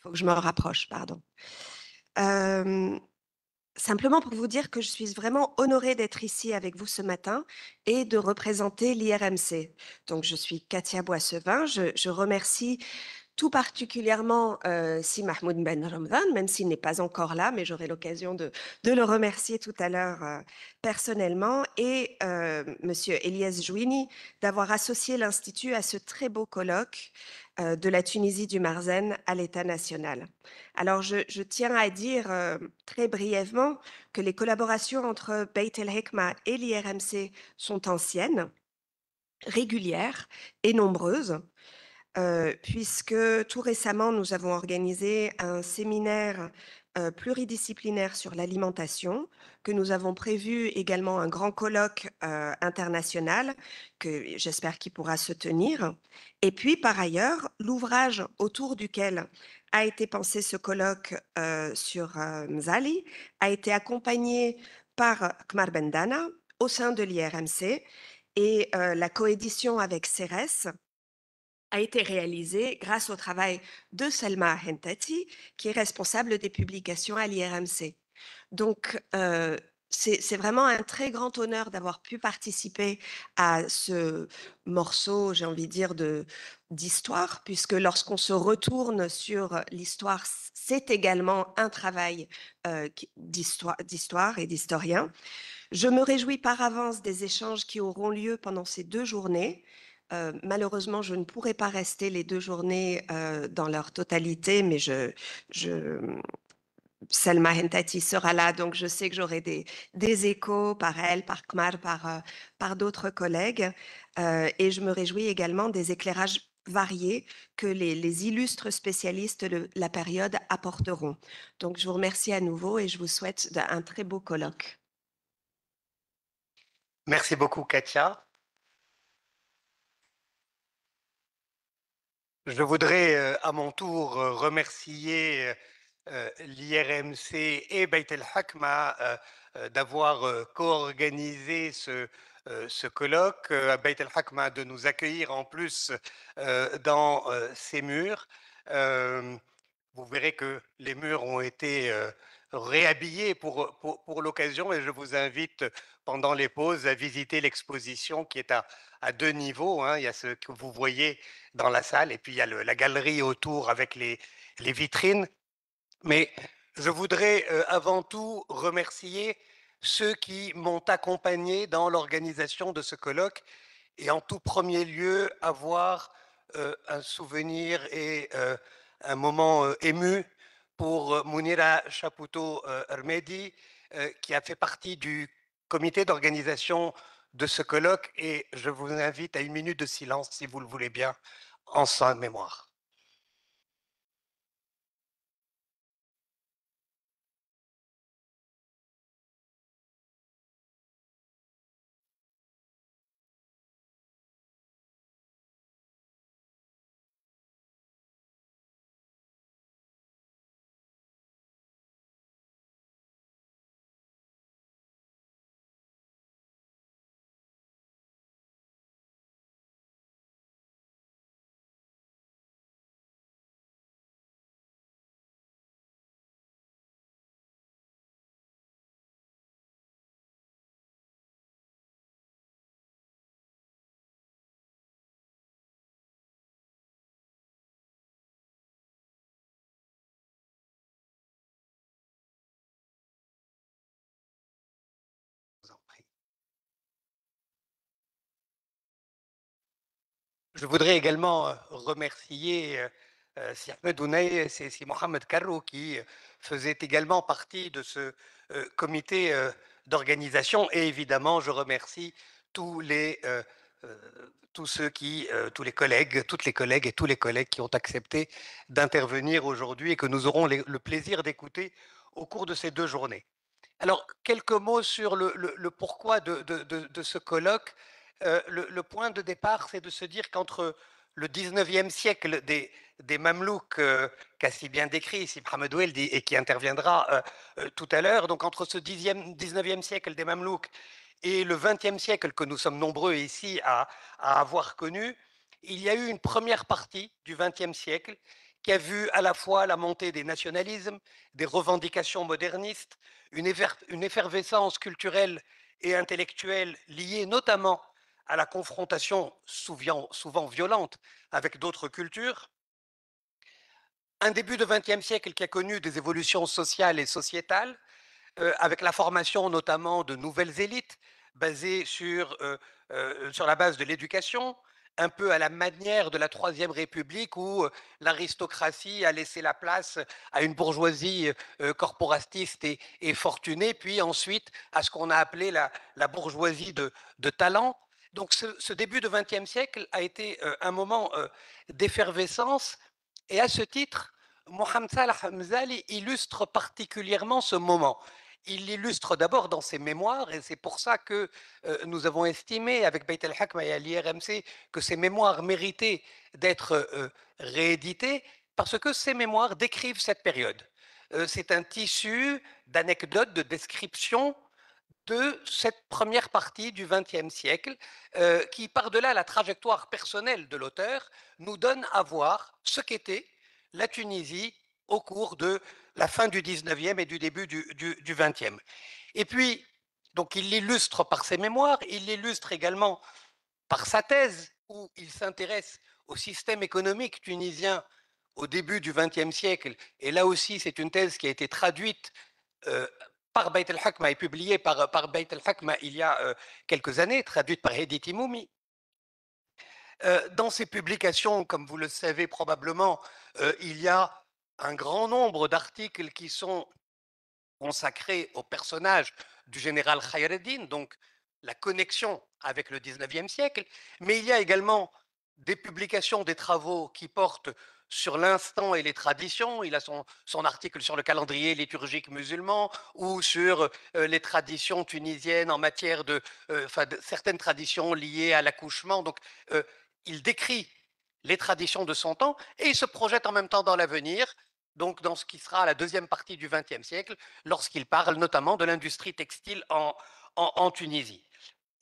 faut que je me rapproche, pardon. Euh, Simplement pour vous dire que je suis vraiment honorée d'être ici avec vous ce matin et de représenter l'IRMC. Donc, je suis Katia Boissevin. Je remercie tout particulièrement Si Mahmoud Ben Ramadan, même s'il n'est pas encore là, mais j'aurai l'occasion de le remercier tout à l'heure personnellement, et Monsieur Elias Jouini d'avoir associé l'Institut à ce très beau colloque de la Tunisie du Marzen à l'État national. Alors, je tiens à dire très brièvement que les collaborations entre Beit El Hekma et l'IRMC sont anciennes, régulières et nombreuses. Puisque tout récemment, nous avons organisé un séminaire pluridisciplinaire sur l'alimentation, que nous avons prévu également un grand colloque international, que j'espère qu'il pourra se tenir. Et puis, par ailleurs, l'ouvrage autour duquel a été pensé ce colloque sur Mzali a été accompagné par Kmar Bendana au sein de l'IRMC et la coédition avec CERES a été réalisé grâce au travail de Selma Hentati, qui est responsable des publications à l'IRMC. Donc, c'est vraiment un très grand honneur d'avoir pu participer à ce morceau, j'ai envie de dire, d'histoire, puisque lorsqu'on se retourne sur l'histoire, c'est également un travail d'histoire et d'historien. Je me réjouis par avance des échanges qui auront lieu pendant ces 2 journées. Malheureusement, je ne pourrai pas rester les 2 journées dans leur totalité, mais je, Selma Hentati sera là, donc je sais que j'aurai des échos par elle, par Kmar, par d'autres collègues. Et je me réjouis également des éclairages variés que les illustres spécialistes de la période apporteront. Donc, je vous remercie à nouveau et je vous souhaite un très beau colloque. Merci beaucoup, Katia. Je voudrais à mon tour remercier l'IRMC et Beit El Hakma d'avoir co-organisé ce colloque, à Beit El Hakma de nous accueillir en plus dans ces murs. Euh, Vous verrez que les murs ont été réhabillés pour l'occasion et je vous invite pendant les pauses à visiter l'exposition qui est à 2 niveaux, hein. Il y a ce que vous voyez dans la salle et puis il y a la galerie autour avec les vitrines. Mais je voudrais avant tout remercier ceux qui m'ont accompagné dans l'organisation de ce colloque et en tout premier lieu avoir un souvenir et un moment ému pour Mounira Chapouto Hermedi, qui a fait partie du comité d'organisation de ce colloque et je vous invite à 1 minute de silence, si vous le voulez bien, en sa mémoire. Je vous en prie. Je voudrais également remercier si Ahmed Ounaï, c'est Mohamed Karrou qui faisait également partie de ce comité d'organisation et évidemment je remercie tous euh, tous ceux tous les collègues, toutes les collègues et tous les collègues qui ont accepté d'intervenir aujourd'hui et que nous aurons le plaisir d'écouter au cours de ces 2 journées. Alors, quelques mots sur le pourquoi de ce colloque. Le point de départ, c'est de se dire qu'entre le 19e siècle des Mamelouks, qu'a si bien décrit si Mohamed Oueldi et qui interviendra tout à l'heure, donc entre ce 19e siècle des Mamelouks et le 20e siècle que nous sommes nombreux ici à avoir connu, il y a eu une première partie du 20e siècle qui a vu à la fois la montée des nationalismes, des revendications modernistes, une effervescence culturelle et intellectuelle liée notamment à la confrontation souvent violente avec d'autres cultures, un début de XXe siècle qui a connu des évolutions sociales et sociétales, avec la formation notamment de nouvelles élites basées sur la base de l'éducation, un peu à la manière de la Troisième République où l'aristocratie a laissé la place à une bourgeoisie corporatiste et fortunée, puis ensuite à ce qu'on a appelé la bourgeoisie de talent. Donc ce début de XXe siècle a été un moment d'effervescence et à ce titre, Mohamed Salah Hamzali illustre particulièrement ce moment. Il l'illustre d'abord dans ses mémoires et c'est pour ça que nous avons estimé avec Beit el-Hakma et à l'IRMC que ces mémoires méritaient d'être rééditées parce que ces mémoires décrivent cette période. C'est un tissu d'anecdotes, de descriptions de cette première partie du XXe siècle qui, par-delà la trajectoire personnelle de l'auteur, nous donne à voir ce qu'était la Tunisie au cours de la fin du XIXe et du début du XXe. Et puis, donc, il l'illustre par ses mémoires, il l'illustre également par sa thèse, où il s'intéresse au système économique tunisien au début du XXe siècle. Et là aussi, c'est une thèse qui a été traduite euh, par Beit el-Hakma et publiée par Beit el-Hakma il y a quelques années, traduite par Hedi Timoumi. Dans ces publications, comme vous le savez probablement, il y a un grand nombre d'articles qui sont consacrés au personnage du général Khayreddin, donc la connexion avec le 19e siècle, mais il y a également des publications, des travaux qui portent sur l'instant et les traditions. Il a son article sur le calendrier liturgique musulman ou sur les traditions tunisiennes en matière de certaines traditions liées à l'accouchement. Donc, il décrit les traditions de son temps et il se projette en même temps dans l'avenir, donc dans ce qui sera la deuxième partie du XXe siècle, lorsqu'il parle notamment de l'industrie textile en Tunisie.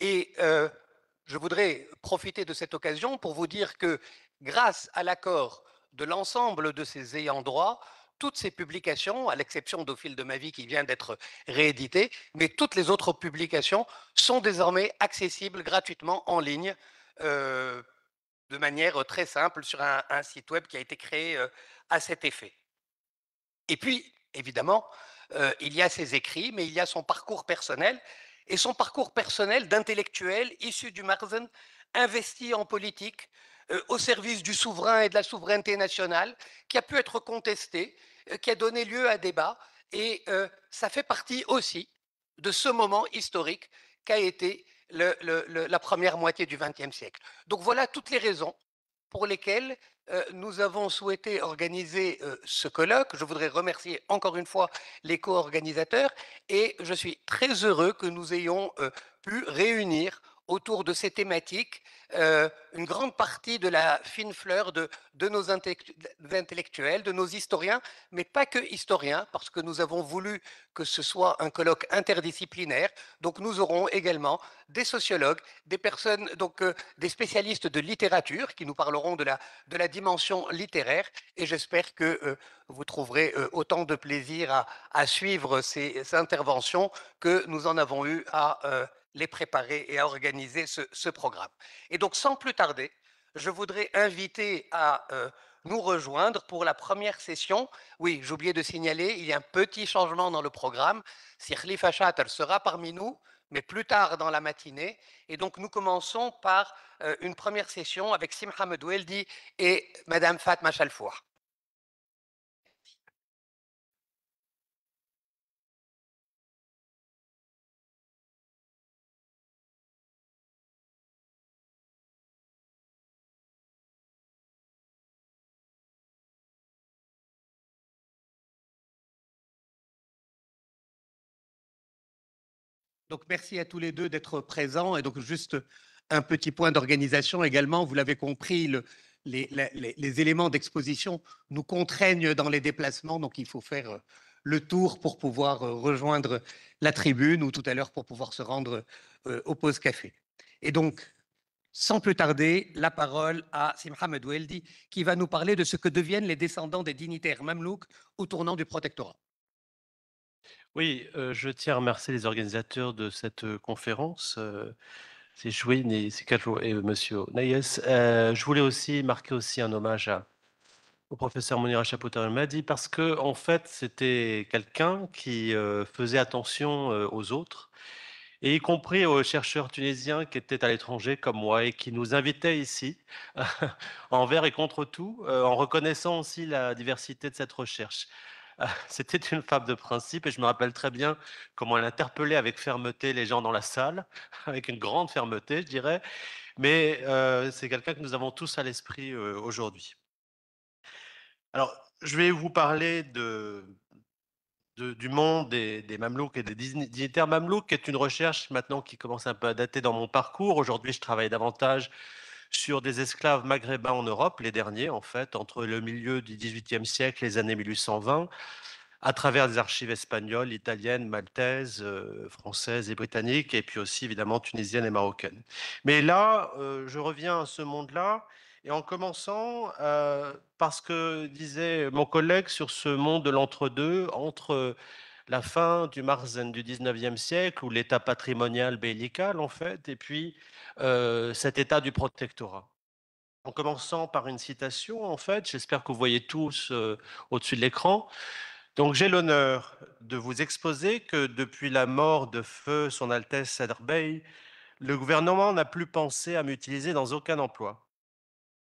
Et je voudrais profiter de cette occasion pour vous dire que grâce à l'accord de l'ensemble de ces ayants droit, toutes ces publications, à l'exception d'Au fil de ma vie qui vient d'être réédité, mais toutes les autres publications sont désormais accessibles gratuitement en ligne de manière très simple sur un site web qui a été créé à cet effet. Et puis, évidemment, il y a ses écrits, mais il y a son parcours personnel. Et son parcours personnel d'intellectuel issu du Marzen, investi en politique, au service du souverain et de la souveraineté nationale, qui a pu être contesté, qui a donné lieu à débat. Et ça fait partie aussi de ce moment historique qu'a été la première moitié du XXe siècle. Donc voilà toutes les raisons pour lesquelles nous avons souhaité organiser ce colloque. Je voudrais remercier encore une fois les co-organisateurs et je suis très heureux que nous ayons pu réunir autour de ces thématiques une grande partie de la fine fleur de nos intellectuels, de nos historiens, mais pas que historiens, parce que nous avons voulu que ce soit un colloque interdisciplinaire. Donc nous aurons également des sociologues, des personnes, donc des spécialistes de littérature qui nous parleront de la dimension littéraire et j'espère que vous trouverez autant de plaisir à suivre ces interventions que nous en avons eu à les préparer et à organiser ce programme. Et donc, sans plus tarder, je voudrais inviter à nous rejoindre pour la première session. Oui, j'ai oublié de signaler, il y a un petit changement dans le programme. Si Khalifa Chatter sera parmi nous, mais plus tard dans la matinée. Et donc, nous commençons par une première session avec Sim Hamed Weldi et Madame Fatma Chalfour. Donc, merci à tous les deux d'être présents. Et donc, juste un petit point d'organisation également. Vous l'avez compris, les éléments d'exposition nous contraignent dans les déplacements. Donc, il faut faire le tour pour pouvoir rejoindre la tribune ou tout à l'heure pour pouvoir se rendre au pause café. Et donc, Sans plus tarder, la parole à Si Mohamed Weldi, qui va nous parler de ce que deviennent les descendants des dignitaires mamelouks au tournant du protectorat. Oui, je tiens à remercier les organisateurs de cette, conférence, c'est Chouine et c'est Kalfo et monsieur Nayes. Je voulais aussi marquer aussi un hommage à au professeur Mounira Chapoter El Madi parce que en fait, c'était quelqu'un qui, faisait attention, aux autres et y compris aux chercheurs tunisiens qui étaient à l'étranger comme moi et qui nous invitaient ici, envers et contre tout, en reconnaissant aussi la diversité de cette recherche. C'était une femme de principe et je me rappelle très bien comment elle interpellait avec fermeté les gens dans la salle, avec une grande fermeté, je dirais. Mais c'est quelqu'un que nous avons tous à l'esprit aujourd'hui. Alors, je vais vous parler du monde des Mamelouks et des dignitaires Mamelouks, qui est une recherche maintenant qui commence un peu à dater dans mon parcours. Aujourd'hui, je travaille davantage sur des esclaves maghrébins en Europe, les derniers en fait, entre le milieu du XVIIIe siècle et les années 1820 à travers des archives espagnoles, italiennes, maltaises, françaises et britanniques, et puis aussi évidemment tunisiennes et marocaines. Mais là, je reviens à ce monde-là, et en commençant, parce que disait mon collègue sur ce monde de l'entre-deux, entre la fin du Marzen du 19e siècle, ou l'état patrimonial bellical en fait, et puis cet état du protectorat. En commençant par une citation, en fait, j'espère que vous voyez tous au-dessus de l'écran, donc j'ai l'honneur de vous exposer que depuis la mort de feu Son Altesse Sadr Bey, le gouvernement n'a plus pensé à m'utiliser dans aucun emploi.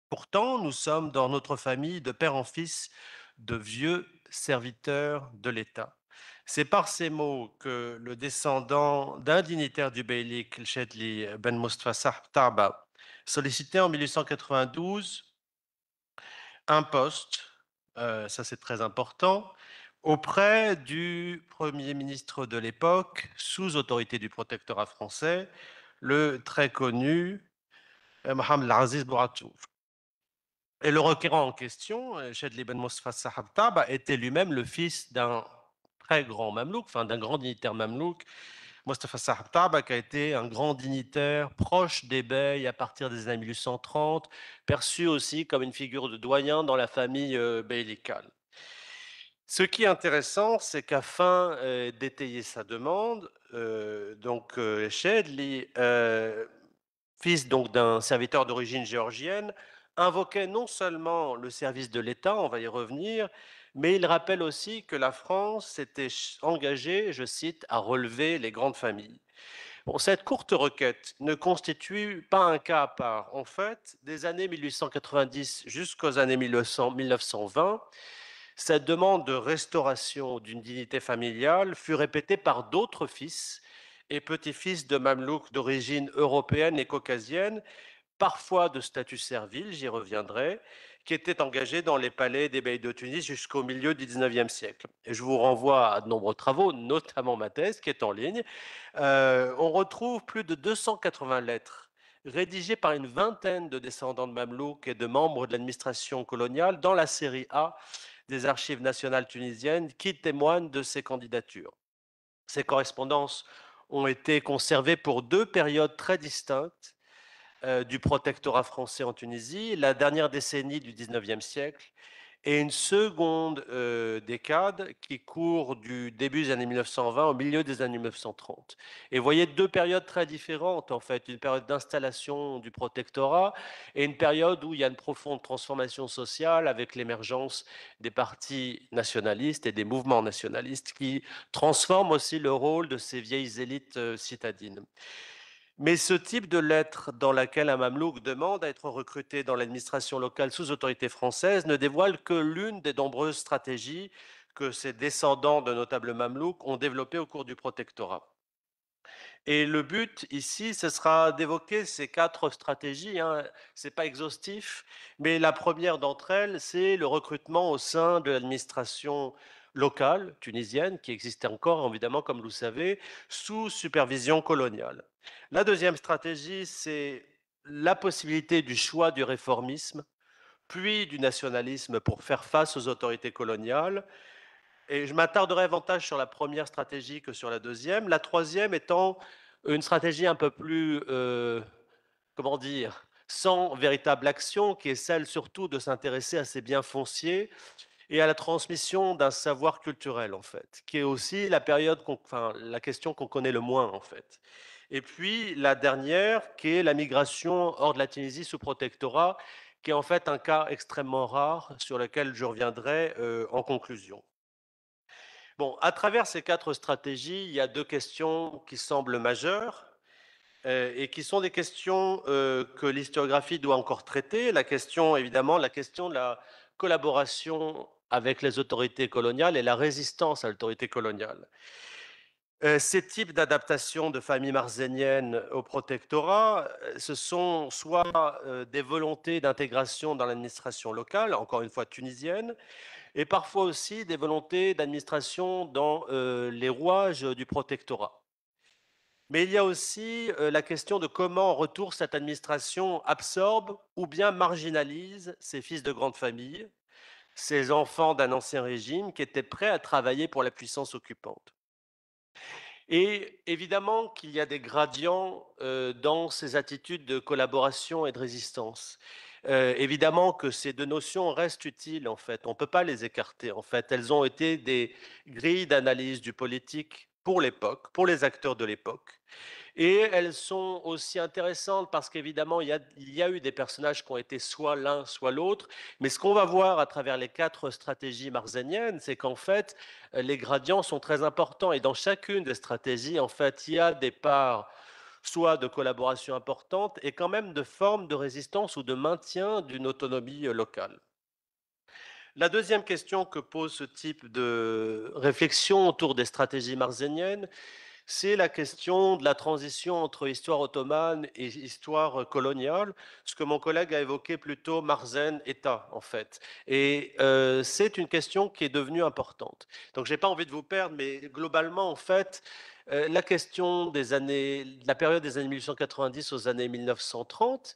Pourtant, nous sommes dans notre famille de père en fils de vieux serviteurs de l'État. C'est par ces mots que le descendant d'un dignitaire du beylik, le Chedli Ben Mustafa Sahb Taba, sollicité en 1892 un poste, ça c'est très important, auprès du Premier ministre de l'époque, sous autorité du protectorat français, le très connu Mohamed Aziz Bouratouf. Et le requérant en question, Chedli Ben Mostafa Sahab Taba, était lui-même le fils d'un très grand mamelouk, enfin d'un grand dignitaire mamelouk, Mostafa Sahab Taba, qui a été un grand dignitaire proche des beys à partir des années 1830, perçu aussi comme une figure de doyen dans la famille beylicale. Ce qui est intéressant, c'est qu'afin d'étayer sa demande, Chedli, fils donc d'un serviteur d'origine géorgienne, invoquait non seulement le service de l'État, on va y revenir, mais il rappelle aussi que la France s'était engagée, je cite, à relever les grandes familles. Bon, cette courte requête ne constitue pas un cas à part. En fait, des années 1890 jusqu'aux années 1920, cette demande de restauration d'une dignité familiale fut répétée par d'autres fils et petits-fils de mamelouks d'origine européenne et caucasienne, parfois de statut servile, j'y reviendrai, qui étaient engagés dans les palais des beys de Tunis jusqu'au milieu du 19e siècle. Et je vous renvoie à de nombreux travaux, notamment ma thèse qui est en ligne. On retrouve plus de 280 lettres rédigées par une vingtaine de descendants de mamelouks et de membres de l'administration coloniale dans la série A des archives nationales tunisiennes qui témoignent de ces candidatures. Ces correspondances ont été conservées pour deux périodes très distinctes du protectorat français en Tunisie, la dernière décennie du 19e siècle, et une seconde décade qui court du début des années 1920 au milieu des années 1930. Et vous voyez deux périodes très différentes, en fait, une période d'installation du protectorat et une période où il y a une profonde transformation sociale avec l'émergence des partis nationalistes et des mouvements nationalistes qui transforment aussi le rôle de ces vieilles élites citadines. Mais ce type de lettre dans laquelle un mamelouk demande à être recruté dans l'administration locale sous autorité française ne dévoile que l'une des nombreuses stratégies que ces descendants de notables mamelouks ont développées au cours du protectorat. Et le but ici, ce sera d'évoquer ces quatre stratégies. Hein. Ce n'est pas exhaustif, mais la première d'entre elles, c'est le recrutement au sein de l'administration locale tunisienne, qui existait encore, évidemment, comme vous le savez, sous supervision coloniale. La deuxième stratégie, c'est la possibilité du choix du réformisme, puis du nationalisme pour faire face aux autorités coloniales. Et je m'attarderai davantage sur la première stratégie que sur la deuxième. La troisième étant une stratégie un peu plus comment dire, sans véritable action, qui est celle surtout de s'intéresser à ces biens fonciers et à la transmission d'un savoir culturel, en fait, qui est aussi la période, enfin, la question qu'on connaît le moins, en fait. Et puis la dernière, qui est la migration hors de la Tunisie sous protectorat, qui est en fait un cas extrêmement rare sur lequel je reviendrai en conclusion. Bon, à travers ces 4 stratégies, il y a 2 questions qui semblent majeures et qui sont des questions que l'historiographie doit encore traiter. La question, évidemment, la question de la collaboration avec les autorités coloniales et la résistance à l'autorité coloniale. Ces types d'adaptation de familles marzéniennes au protectorat, ce sont soit des volontés d'intégration dans l'administration locale, encore une fois tunisienne, et parfois aussi des volontés d'administration dans les rouages du protectorat. Mais il y a aussi la question de comment, en retour, cette administration absorbe ou bien marginalise ces fils de grande famille, ces enfants d'un ancien régime qui étaient prêts à travailler pour la puissance occupante. Et évidemment qu'il y a des gradients dans ces attitudes de collaboration et de résistance. Évidemment que ces 2 notions restent utiles, en fait. On ne peut pas les écarter, en fait. Elles ont été des grilles d'analyse du politique pour l'époque, pour les acteurs de l'époque. Et elles sont aussi intéressantes parce qu'évidemment, il y a eu des personnages qui ont été soit l'un, soit l'autre. Mais ce qu'on va voir à travers les 4 stratégies marzéniennes, c'est qu'en fait, les gradients sont très importants. Et dans chacune des stratégies, en fait, il y a des parts soit de collaboration importante et quand même de formes de résistance ou de maintien d'une autonomie locale. La deuxième question que pose ce type de réflexion autour des stratégies marzéniennes, c'est la question de la transition entre histoire ottomane et histoire coloniale, ce que mon collègue a évoqué plutôt Marzen-État, en fait. Et c'est une question qui est devenue importante. Donc, je n'ai pas envie de vous perdre, mais globalement, en fait, la question de la période des années 1890 aux années 1930,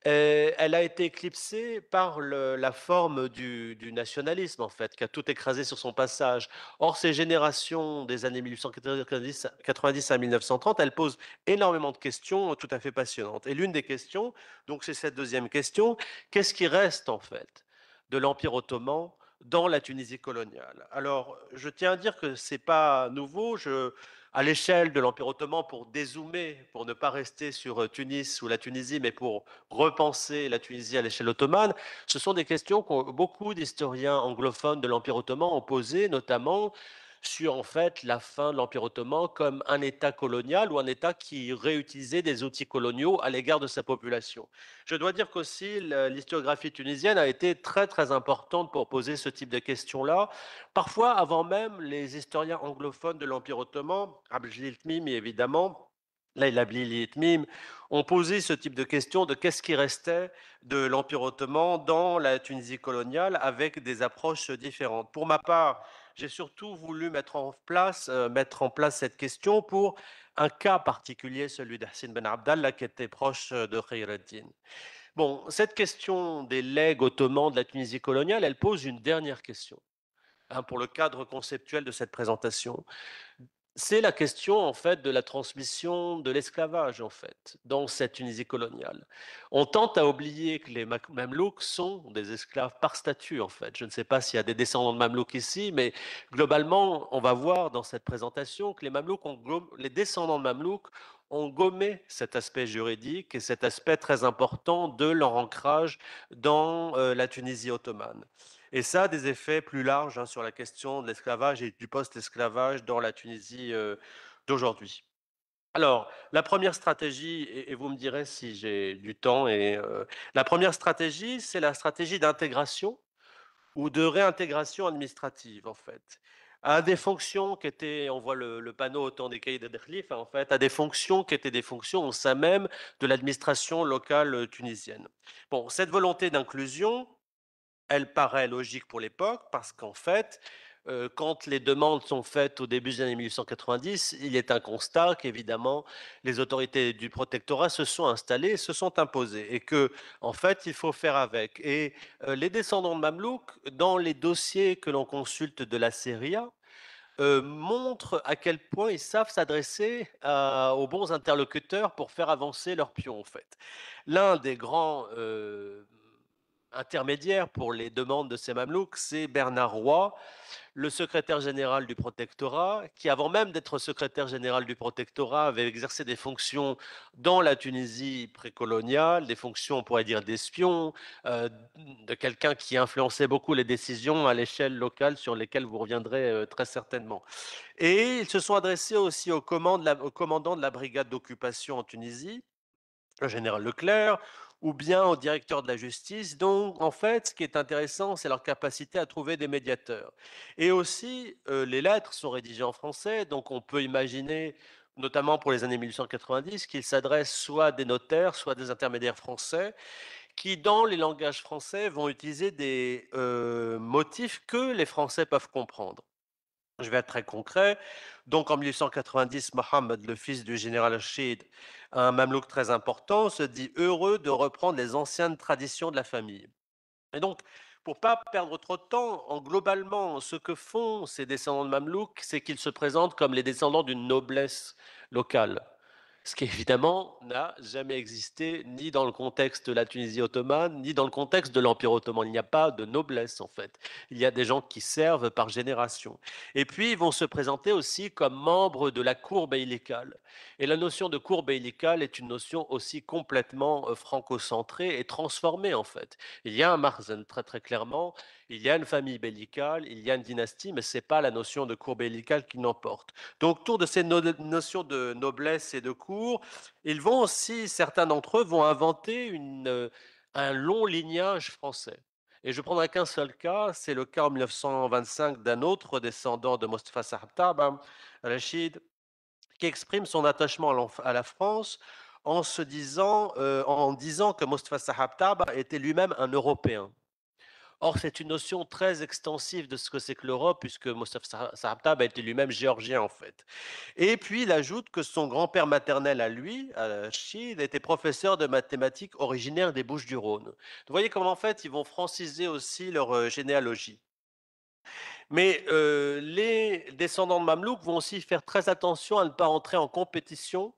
elle a été éclipsée par la forme du nationalisme, en fait, qui a tout écrasé sur son passage. Or, ces générations des années 1890 à 1930, elles posent énormément de questions tout à fait passionnantes. Et l'une des questions, donc c'est cette deuxième question, qu'est-ce qui reste, en fait, de l'Empire ottoman dans la Tunisie coloniale? Alors, je tiens à dire que ce n'est pas nouveau. À l'échelle de l'Empire ottoman, pour dézoomer, pour ne pas rester sur Tunis ou la Tunisie, mais pour repenser la Tunisie à l'échelle ottomane, ce sont des questions que beaucoup d'historiens anglophones de l'Empire ottoman ont posées, notamment sur en fait la fin de l'Empire ottoman comme un État colonial ou un État qui réutilisait des outils coloniaux à l'égard de sa population. Je dois dire qu'aussi l'historiographie tunisienne a été très très importante pour poser ce type de questions-là, parfois avant même les historiens anglophones de l'Empire ottoman, Abdel Tmimi évidemment, Leila Blili et Tmim, ont posé ce type de questions de qu'est-ce qui restait de l'Empire ottoman dans la Tunisie coloniale avec des approches différentes. Pour ma part, j'ai surtout voulu mettre en place cette question pour un cas particulier, celui d'Hassan Ben Abdallah, qui était proche de Khayr el-Din. Bon, cette question des legs ottomans de la Tunisie coloniale, elle pose une dernière question, hein, pour le cadre conceptuel de cette présentation. C'est la question en fait de la transmission de l'esclavage en fait dans cette Tunisie coloniale. On tente à oublier que les Mamelouks sont des esclaves par statut en fait. Je ne sais pas s'il y a des descendants de Mamelouks ici, mais globalement, on va voir dans cette présentation que les descendants de Mamelouks ont gommé cet aspect juridique et cet aspect très important de leur ancrage dans la Tunisie ottomane. Et ça a des effets plus larges hein, sur la question de l'esclavage et du post-esclavage dans la Tunisie d'aujourd'hui. Alors, la première stratégie, et vous me direz si j'ai du temps, la première stratégie, c'est la stratégie d'intégration ou de réintégration administrative, en fait, à des fonctions qui étaient, on voit le panneau au temps des cahiers de Khalifa, en fait, à des fonctions qui étaient des fonctions au sein même de l'administration locale tunisienne. Bon, cette volonté d'inclusion, elle paraît logique pour l'époque parce qu'en fait, quand les demandes sont faites au début des années 1890, il est un constat qu'évidemment les autorités du protectorat se sont installées, se sont imposées et que en fait il faut faire avec. Et les descendants de Mamelouks, dans les dossiers que l'on consulte de la Série A, montrent à quel point ils savent s'adresser aux bons interlocuteurs pour faire avancer leurs pions, en fait. L'un des grands intermédiaires pour les demandes de ces Mamelouks, c'est Bernard Roy, le secrétaire général du protectorat, qui avant même d'être secrétaire général du protectorat avait exercé des fonctions dans la Tunisie précoloniale, des fonctions, on pourrait dire, d'espion, de quelqu'un qui influençait beaucoup les décisions à l'échelle locale sur lesquelles vous reviendrez très certainement. Et ils se sont adressés aussi au commandant de la brigade d'occupation en Tunisie, le général Leclerc, ou bien au directeur de la justice. Donc, en fait, ce qui est intéressant, c'est leur capacité à trouver des médiateurs. Et aussi, les lettres sont rédigées en français, donc on peut imaginer, notamment pour les années 1890, qu'ils s'adressent soit à des notaires, soit à des intermédiaires français, qui, dans les langages français, vont utiliser des motifs que les Français peuvent comprendre. Je vais être très concret. Donc en 1890, Mohammed, le fils du général Rachid, un mamelouk très important, se dit heureux de reprendre les anciennes traditions de la famille. Et donc, pour pas perdre trop de temps, globalement, ce que font ces descendants de mamelouks, c'est qu'ils se présentent comme les descendants d'une noblesse locale. Ce qui évidemment n'a jamais existé ni dans le contexte de la Tunisie ottomane, ni dans le contexte de l'Empire ottoman. Il n'y a pas de noblesse en fait. Il y a des gens qui servent par génération. Et puis ils vont se présenter aussi comme membres de la cour beylicale. Et la notion de cour beylicale est une notion aussi complètement franco-centrée et transformée en fait. Il y a un Marzen très très clairement, il y a une famille bellicale, il y a une dynastie, mais ce n'est pas la notion de cour bellicale qui l'emporte. Donc, autour de ces notions de noblesse et de cour, ils vont aussi, certains d'entre eux vont inventer un long lignage français. Et je prendrai qu'un seul cas, c'est le cas en 1925 d'un autre descendant de Mostafa Sahab Rachid, qui exprime son attachement à la France en disant que Mostafa Sahab était lui-même un Européen. Or, c'est une notion très extensive de ce que c'est que l'Europe, puisque Mostafa Sahab était lui-même géorgien en fait. Et puis, il ajoute que son grand-père maternel à lui, à Chid, était professeur de mathématiques originaire des Bouches-du-Rhône. Vous voyez comment en fait ils vont franciser aussi leur généalogie. Mais les descendants de Mamelouks vont aussi faire très attention à ne pas entrer en compétition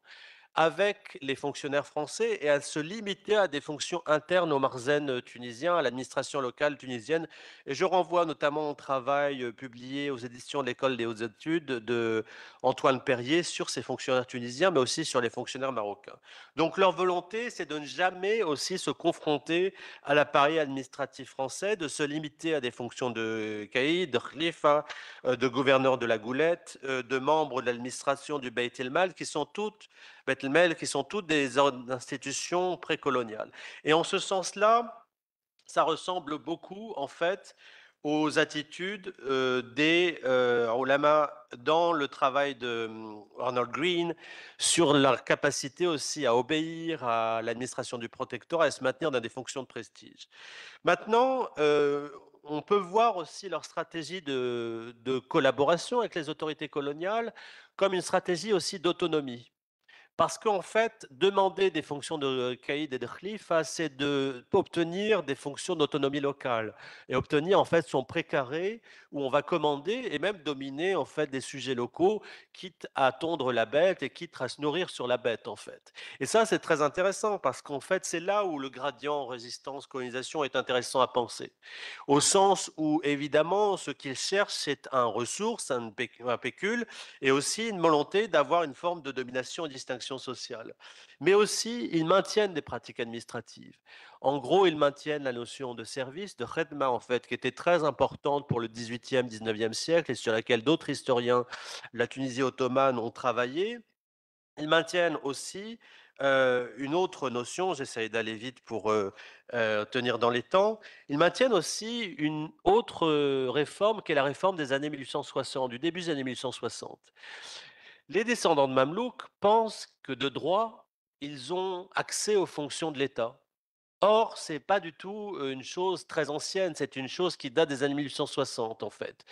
avec les fonctionnaires français et à se limiter à des fonctions internes au Marzen tunisien, à l'administration locale tunisienne. Et je renvoie notamment au travail publié aux éditions de l'École des hautes études de Antoine Perrier sur ces fonctionnaires tunisiens, mais aussi sur les fonctionnaires marocains. Donc leur volonté, c'est de ne jamais aussi se confronter à l'appareil administratif français, de se limiter à des fonctions de caïd, de khalifa, de gouverneur de la Goulette, de membres de l'administration du Beit el-Mal, qui sont toutes Beth el qui sont toutes des institutions précoloniales. Et en ce sens-là, ça ressemble beaucoup, en fait, aux attitudes des ulama dans le travail de Arnold Green sur leur capacité aussi à obéir à l'administration du protectorat et à se maintenir dans des fonctions de prestige. Maintenant, on peut voir aussi leur stratégie de collaboration avec les autorités coloniales comme une stratégie aussi d'autonomie. Parce qu'en fait, demander des fonctions de caïd et de khalifa, c'est obtenir des fonctions d'autonomie locale et obtenir en fait son précaré où on va commander et même dominer en fait des sujets locaux, quitte à tondre la bête et quitte à se nourrir sur la bête en fait. Et ça, c'est très intéressant parce qu'en fait, c'est là où le gradient résistance-colonisation est intéressant à penser. Au sens où, évidemment, ce qu'ils cherchent, c'est un ressource, un pécule, et aussi une volonté d'avoir une forme de domination et distinction sociale. Mais aussi, ils maintiennent des pratiques administratives. En gros, ils maintiennent la notion de service, de khedma, en fait, qui était très importante pour le 18e, 19e siècle et sur laquelle d'autres historiens de la Tunisie ottomane ont travaillé. Ils maintiennent aussi une autre notion, j'essaie d'aller vite pour tenir dans les temps, ils maintiennent aussi une autre réforme qui est la réforme des années 1860, du début des années 1860. Les descendants de Mamelouks pensent que de droit, ils ont accès aux fonctions de l'État. Or, ce n'est pas du tout une chose très ancienne, c'est une chose qui date des années 1860 en fait.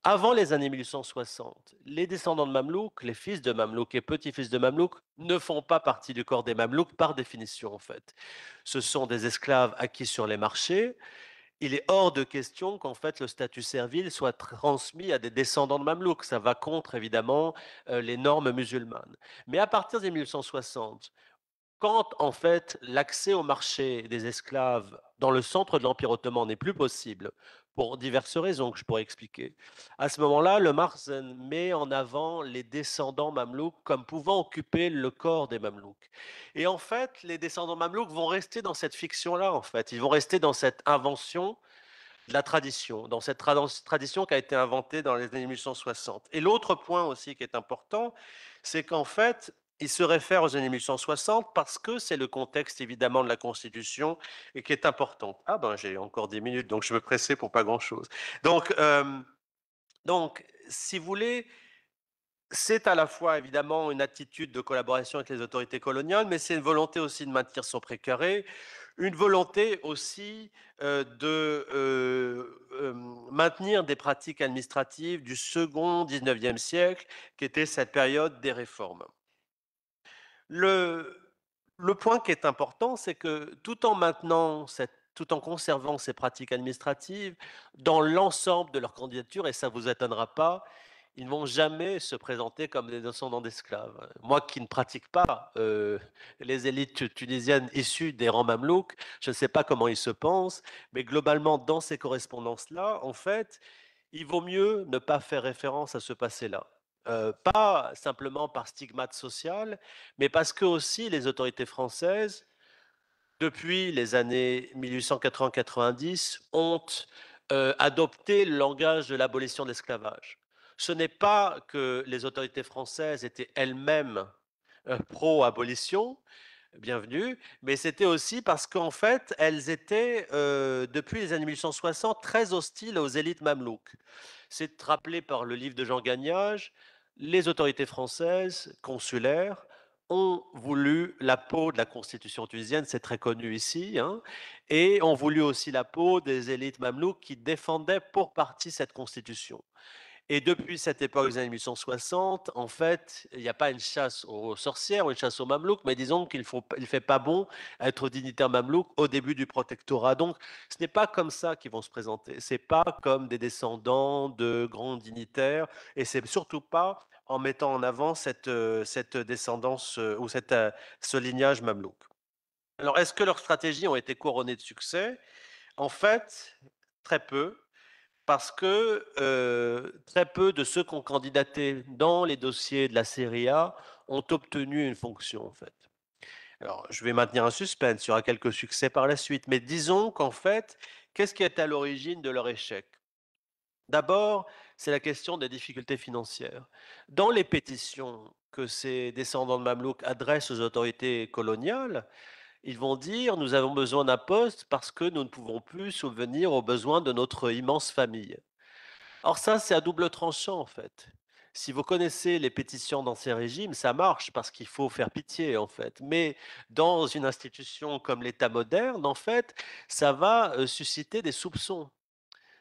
Avant les années 1860, les descendants de Mamelouks, les fils de Mamelouks et petits-fils de Mamelouks ne font pas partie du corps des Mamelouks par définition en fait. Ce sont des esclaves acquis sur les marchés il est hors de question qu'en fait le statut servile soit transmis à des descendants de Mamelouks. Ça va contre évidemment les normes musulmanes. Mais à partir de 1860, quand en fait l'accès au marché des esclaves dans le centre de l'Empire ottoman n'est plus possible, pour diverses raisons que je pourrais expliquer, à ce moment-là, le Marzen met en avant les descendants mamelouks comme pouvant occuper le corps des mamelouks. Et en fait, les descendants mamelouks vont rester dans cette fiction-là, en fait. Ils vont rester dans cette invention de la tradition, dans cette tradition qui a été inventée dans les années 1860. Et l'autre point aussi qui est important, c'est qu'en fait, il se réfère aux années 1860 parce que c'est le contexte évidemment de la Constitution et qui est important. Ah ben j'ai encore 10 minutes, donc je me pressais pour pas grand-chose. Donc, si vous voulez, c'est à la fois évidemment une attitude de collaboration avec les autorités coloniales, mais c'est une volonté aussi de maintenir son précaré, une volonté aussi de maintenir des pratiques administratives du second 19e siècle, qui était cette période des réformes. Le, le point qui est important, c'est que tout en conservant ces pratiques administratives, dans l'ensemble de leur candidature, et ça ne vous étonnera pas, ils ne vont jamais se présenter comme des descendants d'esclaves. Moi qui ne pratique pas les élites tunisiennes issues des rangs mamelouks, je ne sais pas comment ils se pensent, mais globalement, dans ces correspondances-là, en fait, il vaut mieux ne pas faire référence à ce passé-là. Pas simplement par stigmate social, mais parce que aussi les autorités françaises, depuis les années 1880-90, ont adopté le langage de l'abolition de l'esclavage. Ce n'est pas que les autorités françaises étaient elles-mêmes pro-abolition, bienvenue, mais c'était aussi parce qu'en fait, elles étaient, depuis les années 1860, très hostiles aux élites mamelouques. C'est rappelé par le livre de Jean Gagnage, les autorités françaises, consulaires, ont voulu la peau de la constitution tunisienne, c'est très connu ici, hein, et ont voulu aussi la peau des élites mamelouques qui défendaient pour partie cette constitution. Et depuis cette époque des années 1860, en fait, il n'y a pas une chasse aux sorcières ou une chasse aux mamelouks, mais disons qu'il ne fait pas bon être dignitaire mamelouk au début du protectorat. Donc, ce n'est pas comme ça qu'ils vont se présenter. Ce n'est pas comme des descendants de grands dignitaires, et c'est surtout pas en mettant en avant cette descendance ou ce lignage mamelouk. Alors, est-ce que leurs stratégies ont été couronnées de succès? En fait, très peu, parce que très peu de ceux qui ont candidaté dans les dossiers de la série A ont obtenu une fonction, en fait. Alors, je vais maintenir un suspense, il y aura quelques succès par la suite, mais disons qu'en fait, qu'est-ce qui est à l'origine de leur échec? D'abord, c'est la question des difficultés financières. Dans les pétitions que ces descendants de Mamelouks adressent aux autorités coloniales, ils vont dire: nous avons besoin d'un poste parce que nous ne pouvons plus subvenir aux besoins de notre immense famille. Alors ça, c'est à double tranchant en fait. Si vous connaissez les pétitions d'Ancien Régime, ça marche parce qu'il faut faire pitié en fait. Mais dans une institution comme l'État moderne, en fait, ça va susciter des soupçons.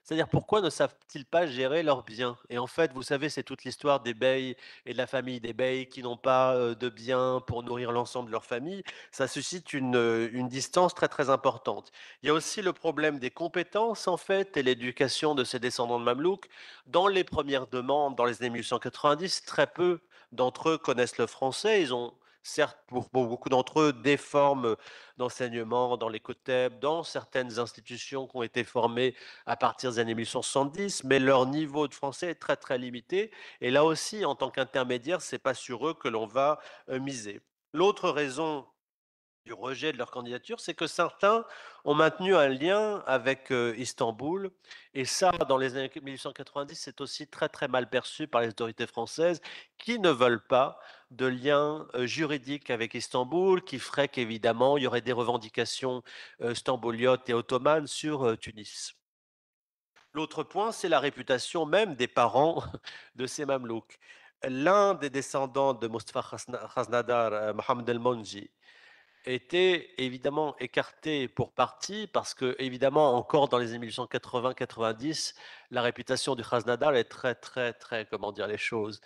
C'est-à-dire, pourquoi ne savent-ils pas gérer leurs biens? Et en fait, vous savez, c'est toute l'histoire des Beys et de la famille des Beys qui n'ont pas de biens pour nourrir l'ensemble de leur famille. Ça suscite une distance très très importante. Il y a aussi le problème des compétences, en fait, et l'éducation de ces descendants de Mamelouks. Dans les premières demandes, dans les années 1890, très peu d'entre eux connaissent le français. Ils ont, certes, pour beaucoup d'entre eux, des formes d'enseignement dans les COTEB, dans certaines institutions qui ont été formées à partir des années 1870, mais leur niveau de français est très très limité. Et là aussi, en tant qu'intermédiaire, c'est pas sur eux que l'on va miser. L'autre raison du rejet de leur candidature, c'est que certains ont maintenu un lien avec Istanbul. Et ça, dans les années 1890, c'est aussi très très mal perçu par les autorités françaises qui ne veulent pas de lien juridique avec Istanbul, qui ferait qu'évidemment, il y aurait des revendications stambouliotes et ottomanes sur Tunis. L'autre point, c'est la réputation même des parents de ces Mamelouks. L'un des descendants de Mustafa Khaznadar, Mohamed El-Monji, était évidemment écarté pour partie parce que, évidemment, encore dans les années 1880-90, la réputation du Khaznadar est très, très, très, comment dire les choses,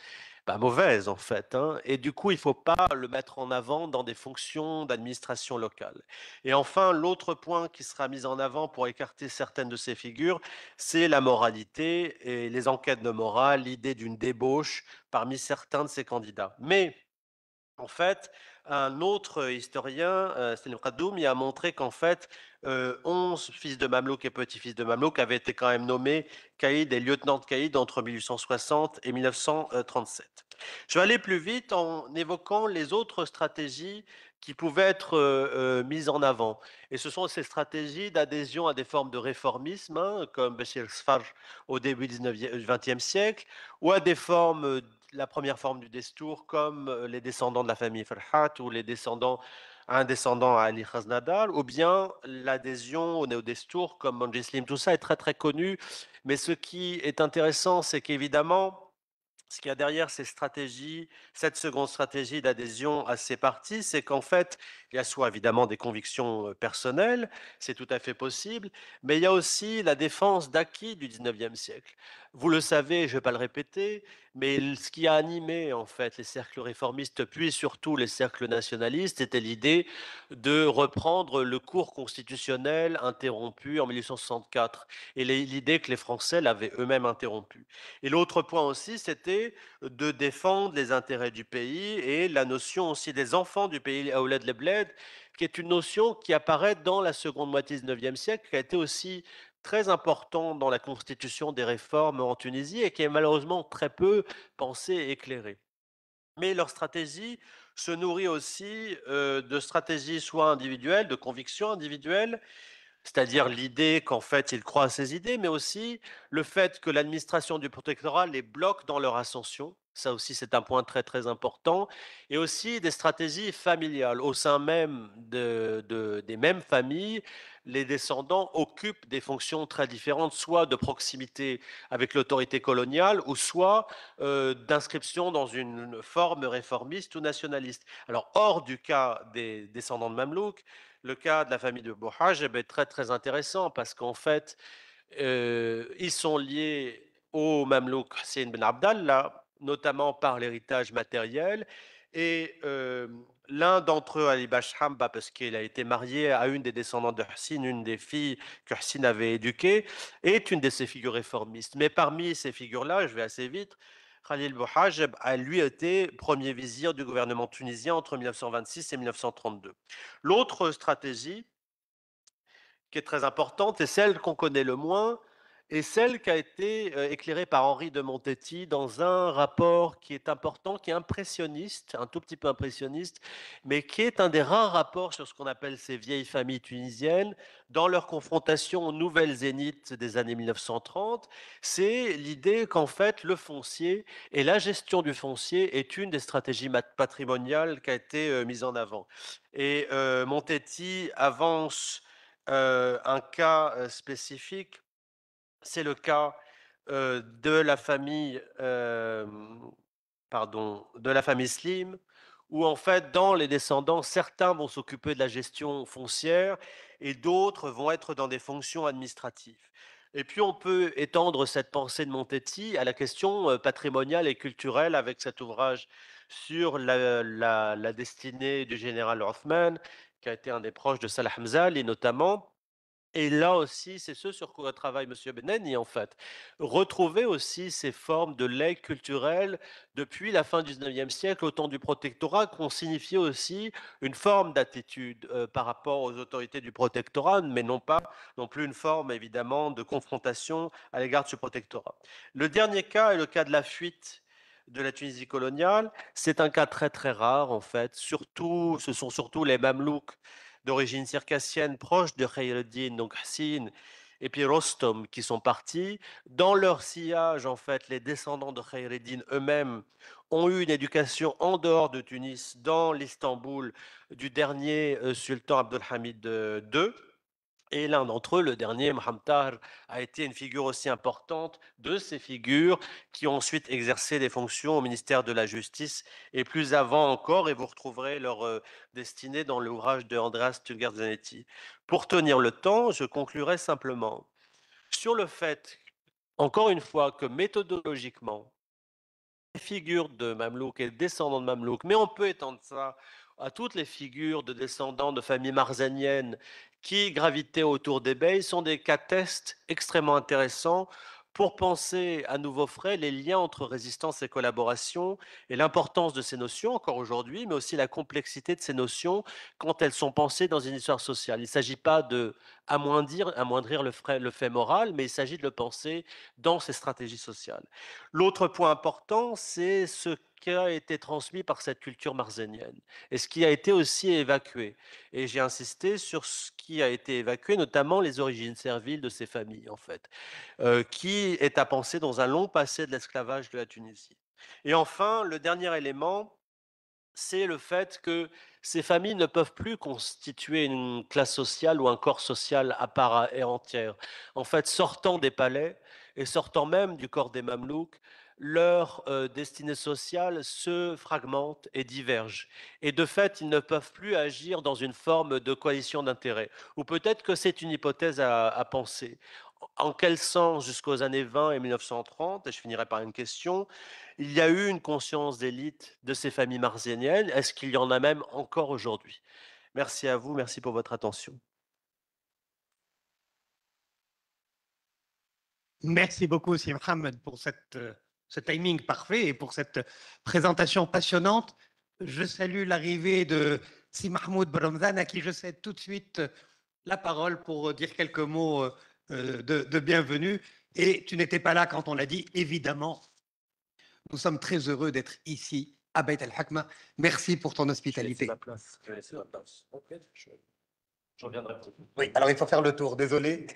pas mauvaise en fait, hein, et du coup, il ne faut pas le mettre en avant dans des fonctions d'administration locale. Et enfin, l'autre point qui sera mis en avant pour écarter certaines de ces figures, c'est la moralité et les enquêtes de morale, l'idée d'une débauche parmi certains de ces candidats. Mais en fait, un autre historien, Stenir Qadoumi, a montré qu'en fait, 11 fils de Mamelouk et petits-fils de Mamelouk avaient été quand même nommés caïds et lieutenants de caïds entre 1860 et 1937. Je vais aller plus vite en évoquant les autres stratégies qui pouvaient être mises en avant. Et ce sont ces stratégies d'adhésion à des formes de réformisme, hein, comme Bachir Sfar au début du 20e siècle, ou à des formes la première forme du destour, comme les descendants de la famille Farhat ou un descendant à Ali Khaznadar, ou bien l'adhésion au néo-destour comme Manjislim. Tout ça est très très connu, mais ce qui est intéressant, c'est qu'évidemment, ce qu'il y a derrière ces stratégies, cette seconde stratégie d'adhésion à ces partis, c'est qu'en fait, il y a soit évidemment des convictions personnelles, c'est tout à fait possible, mais il y a aussi la défense d'acquis du 19e siècle. Vous le savez, je ne vais pas le répéter, mais ce qui a animé en fait les cercles réformistes, puis surtout les cercles nationalistes, c'était l'idée de reprendre le cours constitutionnel interrompu en 1864 et l'idée que les Français l'avaient eux-mêmes interrompu. Et l'autre point aussi, c'était de défendre les intérêts du pays et la notion aussi des enfants du pays, Aoulad Lebled, qui est une notion qui apparaît dans la seconde moitié du 19e siècle, qui a été aussi très important dans la constitution des réformes en Tunisie et qui est malheureusement très peu pensée et éclairée. Mais leur stratégie se nourrit aussi de stratégies soit individuelles, de convictions individuelles, c'est-à-dire l'idée qu'en fait, ils croient à ces idées, mais aussi le fait que l'administration du protectorat les bloque dans leur ascension. Ça aussi, c'est un point très, très important. Et aussi des stratégies familiales. Au sein même des mêmes familles, les descendants occupent des fonctions très différentes, soit de proximité avec l'autorité coloniale, ou soit d'inscription dans une forme réformiste ou nationaliste. Alors, hors du cas des descendants de Mamelouk, le cas de la famille de Bouhaj est très très intéressant parce qu'en fait, ils sont liés au Mamelouk Hussein Ben Abdallah, notamment par l'héritage matériel. Et l'un d'entre eux, Ali Bashhamba, parce qu'il a été marié à une des descendantes de Hussein, une des filles que Hussein avait éduquées, est une de ces figures réformistes. Mais parmi ces figures-là, je vais assez vite, Khalil Bouhaj a lui été premier vizir du gouvernement tunisien entre 1926 et 1932. L'autre stratégie, qui est très importante, et celle qu'on connaît le moins, et celle qui a été éclairée par Henri de Montetti dans un rapport qui est important, qui est impressionniste, un tout petit peu impressionniste, mais qui est un des rares rapports sur ce qu'on appelle ces vieilles familles tunisiennes, dans leur confrontation aux nouvelles zéniths des années 1930. C'est l'idée qu'en fait, le foncier et la gestion du foncier est une des stratégies patrimoniales qui a été mise en avant. Et Montetti avance un cas spécifique, c'est le cas de la famille, pardon, de la famille Slim, où en fait, dans les descendants, certains vont s'occuper de la gestion foncière et d'autres vont être dans des fonctions administratives. Et puis on peut étendre cette pensée de Montetti à la question patrimoniale et culturelle avec cet ouvrage sur la destinée du général Othman, qui a été un des proches de Salah Hamzali notamment. Et là aussi, c'est ce sur quoi travaille Monsieur Beneni, en fait. Retrouver aussi ces formes de legs culturels depuis la fin du 19e siècle, au temps du protectorat, qui ont signifié aussi une forme d'attitude par rapport aux autorités du protectorat, mais non pas non plus une forme, évidemment, de confrontation à l'égard de ce protectorat. Le dernier cas est le cas de la fuite de la Tunisie coloniale. C'est un cas très très rare, en fait. Surtout, ce sont surtout les Mamelouks d'origine circassienne proche de Khayreddin, donc Hassin, et puis Rostom qui sont partis. Dans leur sillage, en fait, les descendants de Khayreddin eux-mêmes ont eu une éducation en dehors de Tunis, dans l'Istanbul du dernier sultan Abdelhamid II. Et l'un d'entre eux, le dernier, Mohamed Taher, a été une figure aussi importante de ces figures qui ont ensuite exercé des fonctions au ministère de la Justice et plus avant encore, et vous retrouverez leur destinée dans l'ouvrage de Andreas Tulgar Zanetti. Pour tenir le temps, je conclurai simplement sur le fait, encore une fois, que méthodologiquement, figures de Mamelouks et de descendants de Mamelouks, mais on peut étendre ça à toutes les figures de descendants de familles marzaniennes qui gravitaient autour des Beys, sont des cas tests extrêmement intéressants pour penser à nouveau frais les liens entre résistance et collaboration et l'importance de ces notions encore aujourd'hui, mais aussi la complexité de ces notions quand elles sont pensées dans une histoire sociale. Il ne s'agit pas de amoindrir le fait moral, mais il s'agit de le penser dans ces stratégies sociales. L'autre point important, c'est ce qui a été transmis par cette culture marzénienne et ce qui a été aussi évacué. Et j'ai insisté sur ce qui a été évacué, notamment les origines serviles de ces familles, en fait, qui est à penser dans un long passé de l'esclavage de la Tunisie. Et enfin, le dernier élément, c'est le fait que ces familles ne peuvent plus constituer une classe sociale ou un corps social à part et entière. En fait, sortant des palais et sortant même du corps des Mamelouks, leur destinée sociale se fragmente et diverge. Et de fait, ils ne peuvent plus agir dans une forme de coalition d'intérêts. Ou peut-être que c'est une hypothèse à penser. En quel sens, jusqu'aux années 20 et 1930, et je finirai par une question, il y a eu une conscience d'élite de ces familles marzéniennes. Est-ce qu'il y en a même encore aujourd'hui? Merci à vous, merci pour votre attention. Merci beaucoup, Si Mohamed, pour ce timing parfait et pour cette présentation passionnante. Je salue l'arrivée de Si Mahmoud Bromzan, à qui je cède tout de suite la parole pour dire quelques mots de bienvenue. Et tu n'étais pas là quand on l'a dit, évidemment. Nous sommes très heureux d'être ici, à Beit al-Hakma. Merci pour ton hospitalité. Je vais laisser ma place. Ok, je reviendrai. Oui, alors il faut faire le tour, désolé.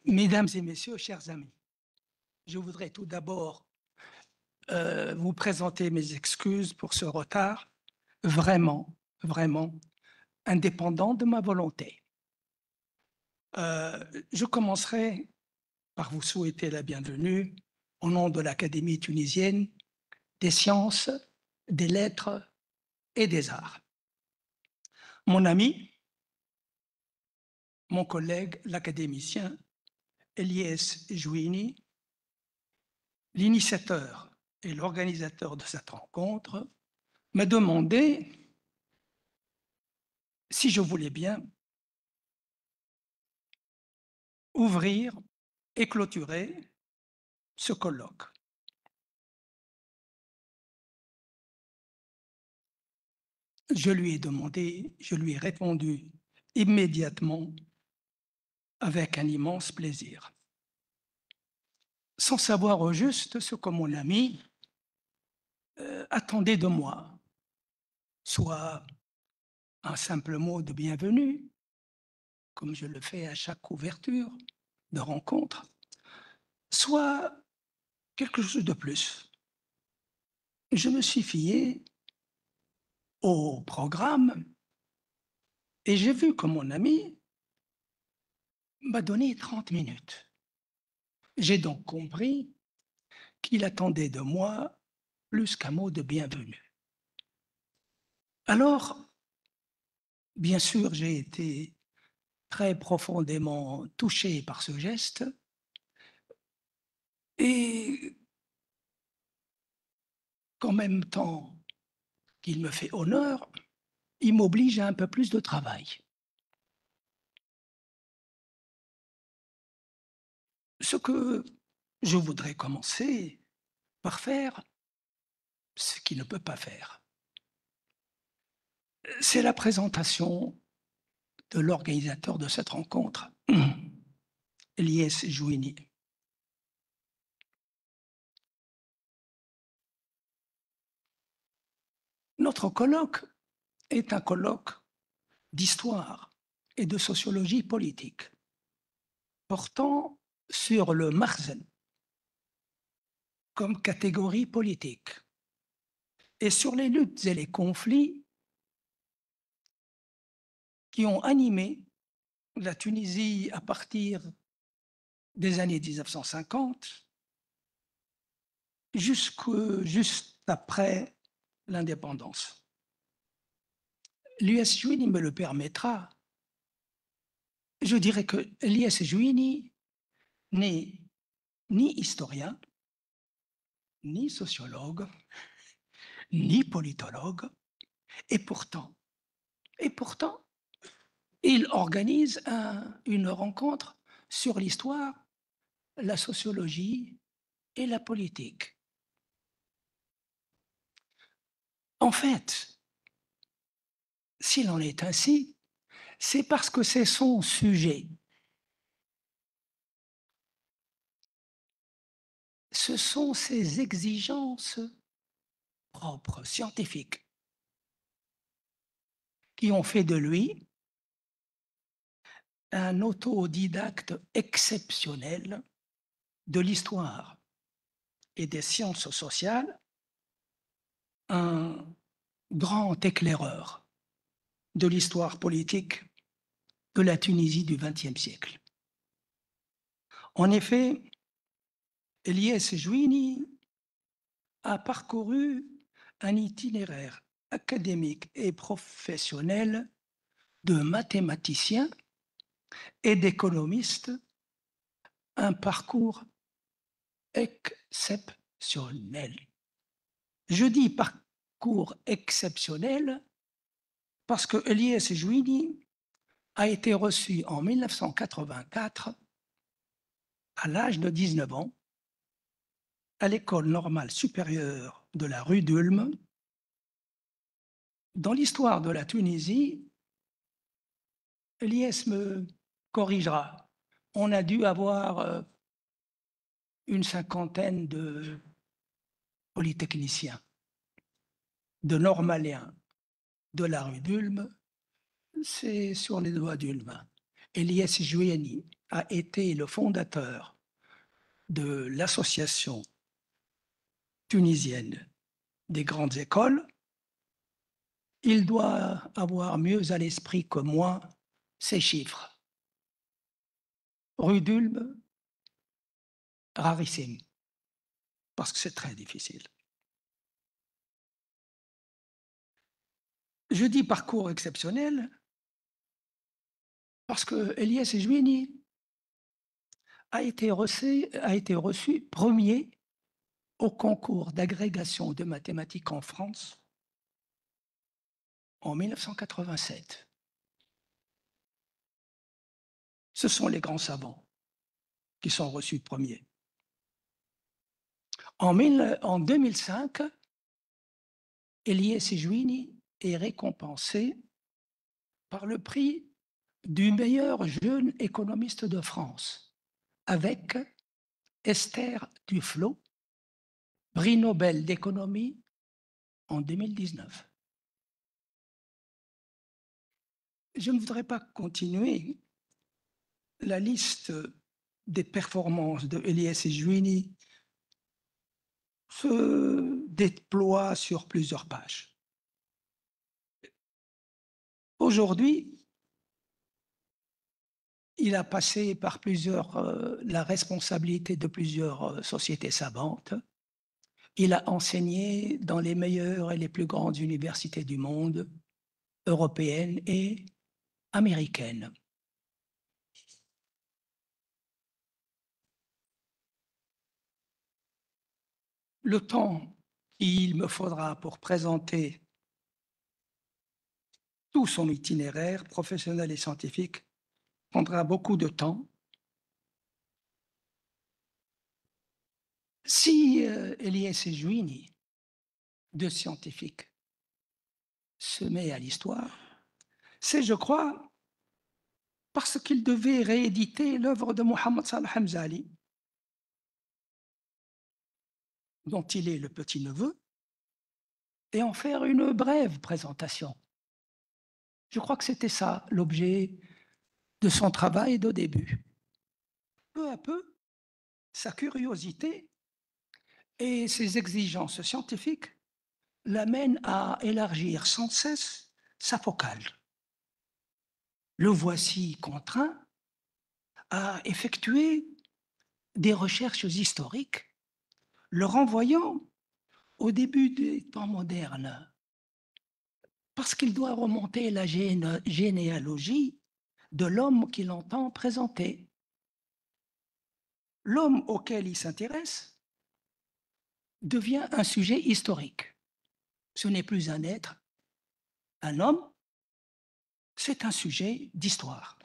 Mesdames et messieurs, chers amis, je voudrais tout d'abord vous présenter mes excuses pour ce retard, vraiment, vraiment indépendant de ma volonté. Je commencerai par vous souhaiter la bienvenue au nom de l'Académie tunisienne des sciences, des lettres et des arts. Mon ami, mon collègue, l'académicien Eliès Jouini, l'initiateur et l'organisateur de cette rencontre, m'a demandé si je voulais bien ouvrir et clôturer ce colloque. Je lui ai répondu immédiatement avec un immense plaisir, sans savoir au juste ce que mon ami attendait de moi, soit un simple mot de bienvenue, comme je le fais à chaque ouverture de rencontre, soit quelque chose de plus. Je me suis fié au programme et j'ai vu que mon ami m'a donné 30 minutes. J'ai donc compris qu'il attendait de moi plus qu'un mot de bienvenue. Alors, bien sûr, j'ai été très profondément touché par ce geste et qu'en même temps qu'il me fait honneur, il m'oblige à un peu plus de travail. Ce que je voudrais commencer par faire, ce qu'il ne peut pas faire, c'est la présentation de l'organisateur de cette rencontre, Eliès Jouini. Notre colloque est un colloque d'histoire et de sociologie politique portant sur le marzen comme catégorie politique et sur les luttes et les conflits qui ont animé la Tunisie à partir des années 1950 juste après l'indépendance. L'U.S. Juini me le permettra. Je dirais que l'I.S. Juini n'est ni historien, ni sociologue, ni politologue, et pourtant, il organise une rencontre sur l'histoire, la sociologie et la politique. En fait, s'il en est ainsi, c'est parce que c'est son sujet. Ce sont ses exigences propres, scientifiques, qui ont fait de lui un autodidacte exceptionnel de l'histoire et des sciences sociales, un grand éclaireur de l'histoire politique de la Tunisie du XXe siècle. En effet, Eliès Jouini a parcouru un itinéraire académique et professionnel de mathématicien et d'économiste, un parcours exceptionnel. Je dis parcours exceptionnel parce que Eliès Jouini a été reçu en 1984, à l'âge de 19 ans, à l'école normale supérieure de la rue d'Ulm. Dans l'histoire de la Tunisie, Eliès me corrigera. On a dû avoir une cinquantaine de polytechniciens, de normaléens de la rue d'Ulm. C'est sur les doigts d'une main. Eliès Jouini a été le fondateur de l'association tunisienne des grandes écoles. Il doit avoir mieux à l'esprit que moi ces chiffres. Rue d'Ulm, rarissime, parce que c'est très difficile. Je dis parcours exceptionnel parce que Eliès Jouini a été reçu premier au concours d'agrégation de mathématiques en France en 1987. Ce sont les grands savants qui sont reçus premiers. En 2005, Eliès Jouini est récompensé par le prix du meilleur jeune économiste de France avec Esther Duflo, prix Nobel d'économie en 2019. Je ne voudrais pas continuer la liste des performances de Eliès Jouini se déploie sur plusieurs pages. Aujourd'hui, il a passé par la responsabilité de plusieurs sociétés savantes. Il a enseigné dans les meilleures et les plus grandes universités du monde, européennes et américaines. Le temps qu'il me faudra pour présenter tout son itinéraire professionnel et scientifique prendra beaucoup de temps. Si Eliès Jouini, de scientifique, se met à l'histoire, c'est, je crois, parce qu'il devait rééditer l'œuvre de Mohamed Salah Hamzali, dont il est le petit-neveu, et en faire une brève présentation. Je crois que c'était ça l'objet de son travail de début. Peu à peu, sa curiosité et ses exigences scientifiques l'amènent à élargir sans cesse sa focale. Le voici contraint à effectuer des recherches historiques, le renvoyant au début des temps modernes, parce qu'il doit remonter la généalogie de l'homme qu'il entend présenter. L'homme auquel il s'intéresse devient un sujet historique. Ce n'est plus un être, un homme, c'est un sujet d'histoire.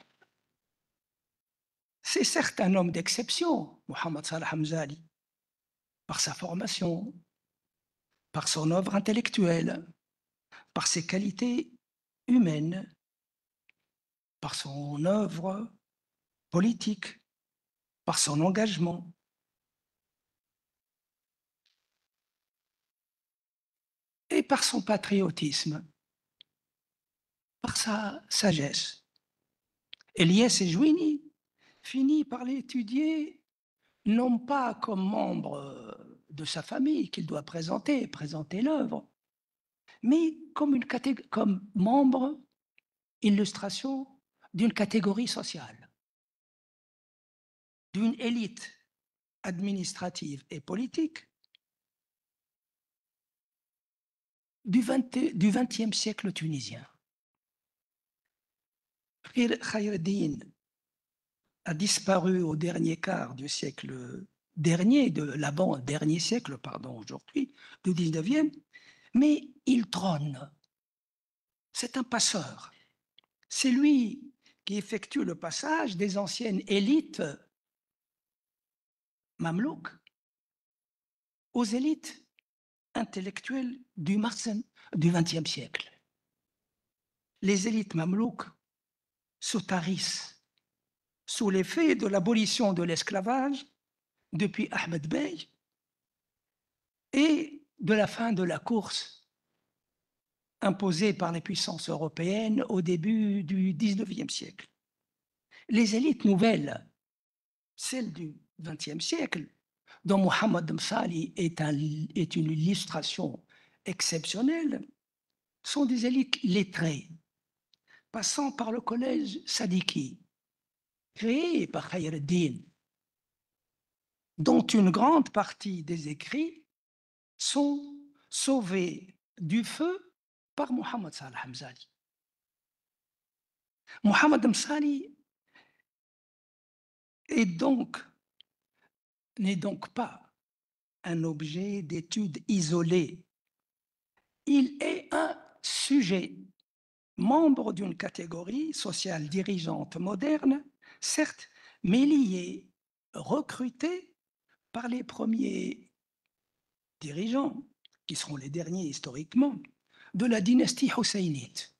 C'est certes un homme d'exception, Mohamed Salah Hamzali, par sa formation, par son œuvre intellectuelle, par ses qualités humaines, par son œuvre politique, par son engagement. Et par son patriotisme, par sa sagesse. Elias Ejouini finit par l'étudier non pas comme membre de sa famille qu'il doit présenter l'œuvre, mais comme membre, illustration d'une catégorie sociale, d'une élite administrative et politique du XXe siècle tunisien. Khayreddin a disparu au dernier quart du siècle dernier, de l'avant-dernier siècle, pardon, aujourd'hui, du 19e, mais il trône. C'est un passeur. C'est lui qui effectue le passage des anciennes élites mamelouks aux élites intellectuelles du XXe siècle. Les élites mamelouks se tarissent sous l'effet de l'abolition de l'esclavage depuis Ahmed Bey et de la fin de la course imposée par les puissances européennes au début du XIXe siècle. Les élites nouvelles, celles du XXe siècle, dont Mohamed Msali est une illustration exceptionnelle, sont des élites lettrées, passant par le collège Sadiki, créé par Khayreddin, dont une grande partie des écrits sont sauvés du feu par Mohamed Salah Hamzali. Mohamed Msali n'est donc pas un objet d'étude isolé. Il est un sujet, membre d'une catégorie sociale dirigeante moderne, certes, mais lié, recruté par les premiers dirigeants, qui seront les derniers historiquement, de la dynastie husseynite.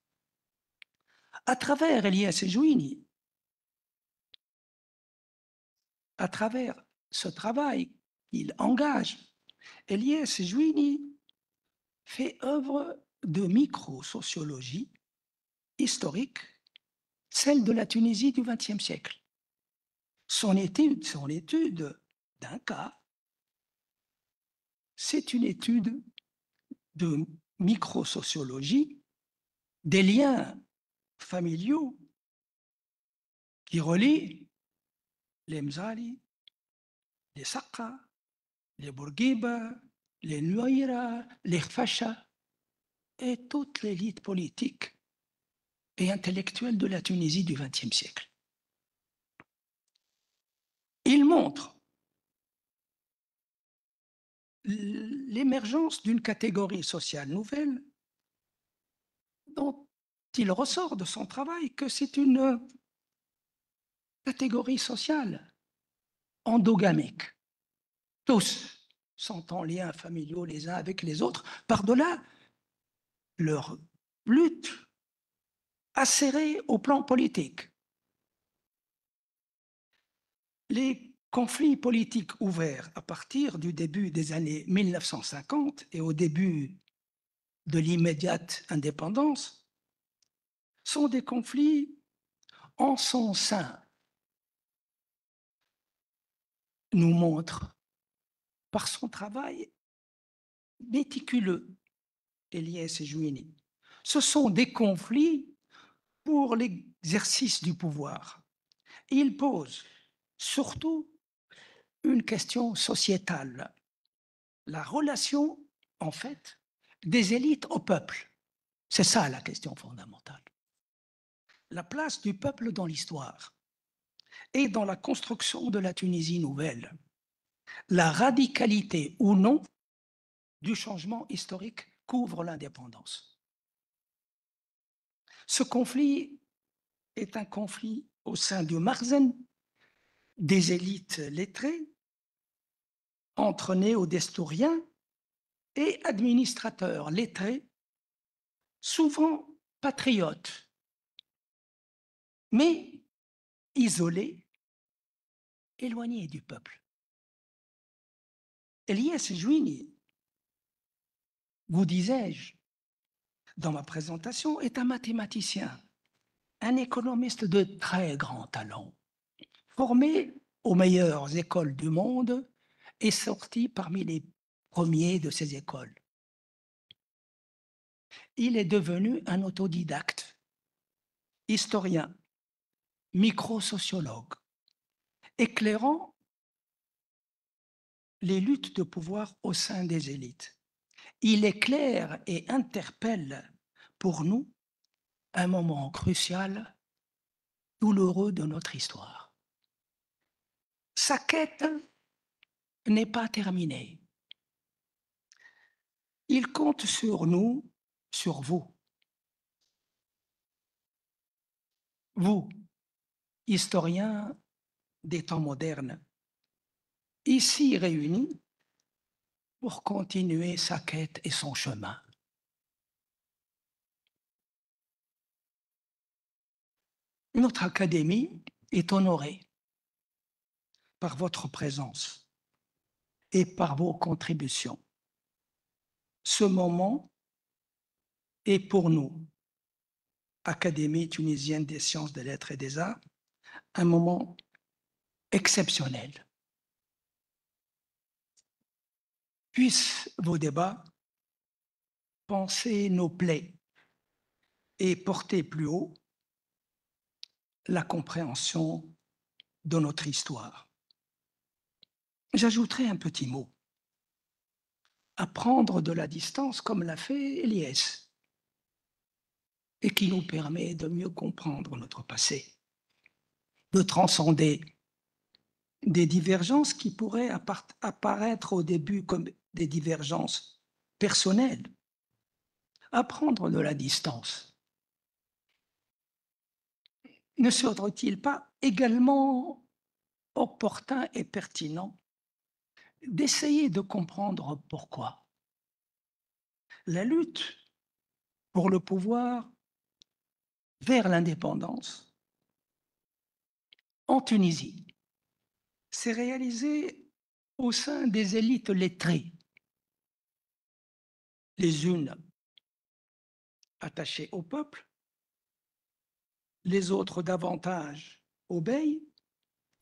À travers Elias Ejouini, à travers ce travail qu'il engage, Elias Ejouini fait œuvre de micro-sociologie historique, celle de la Tunisie du XXe siècle. Son étude d'un cas, c'est une étude de micro-sociologie des liens familiaux qui relient les Mzali, les Saqqa, les Bourguiba, les Nouaïra, les Facha et toute l'élite politique et intellectuelle de la Tunisie du XXe siècle. Il montre l'émergence d'une catégorie sociale nouvelle dont il ressort de son travail que c'est une catégorie sociale endogamique. Tous sont en liens familiaux les uns avec les autres, par-delà leur lutte acérée au plan politique. Les conflits politiques ouverts à partir du début des années 1950 et au début de l'immédiate indépendance sont des conflits en son sein, nous montre par son travail méticuleux, Elias Jouini. Ce sont des conflits pour l'exercice du pouvoir. Il pose surtout une question sociétale, la relation, en fait, des élites au peuple. C'est ça la question fondamentale. La place du peuple dans l'histoire et dans la construction de la Tunisie nouvelle. La radicalité ou non du changement historique qu'ouvre l'indépendance. Ce conflit est un conflit au sein du Marzen, des élites lettrées, entre néo-destouriens et administrateurs lettrés, souvent patriotes, mais isolés, éloignés du peuple. Elias Jouini, vous disais-je dans ma présentation, est un mathématicien, un économiste de très grand talent, formé aux meilleures écoles du monde et sorti parmi les premiers de ces écoles. Il est devenu un autodidacte, historien, microsociologue, éclairant les luttes de pouvoir au sein des élites. Il éclaire et interpelle pour nous un moment crucial, douloureux de notre histoire. Sa quête n'est pas terminée. Il compte sur nous, sur vous. Vous, historiens des temps modernes, ici réunis pour continuer sa quête et son chemin. Notre académie est honorée par votre présence et par vos contributions. Ce moment est pour nous, Académie tunisienne des sciences, des lettres et des arts, un moment exceptionnel. Puissent vos débats penser nos plaies et porter plus haut la compréhension de notre histoire. J'ajouterai un petit mot. Apprendre de la distance comme l'a fait Elias et qui nous permet de mieux comprendre notre passé, de transcender des divergences qui pourraient apparaître au début comme des divergences personnelles. Apprendre de la distance. Ne serait-il pas également opportun et pertinent d'essayer de comprendre pourquoi la lutte pour le pouvoir vers l'indépendance en Tunisie s'est réalisée au sein des élites lettrées, les unes attachées au peuple, les autres davantage au bey,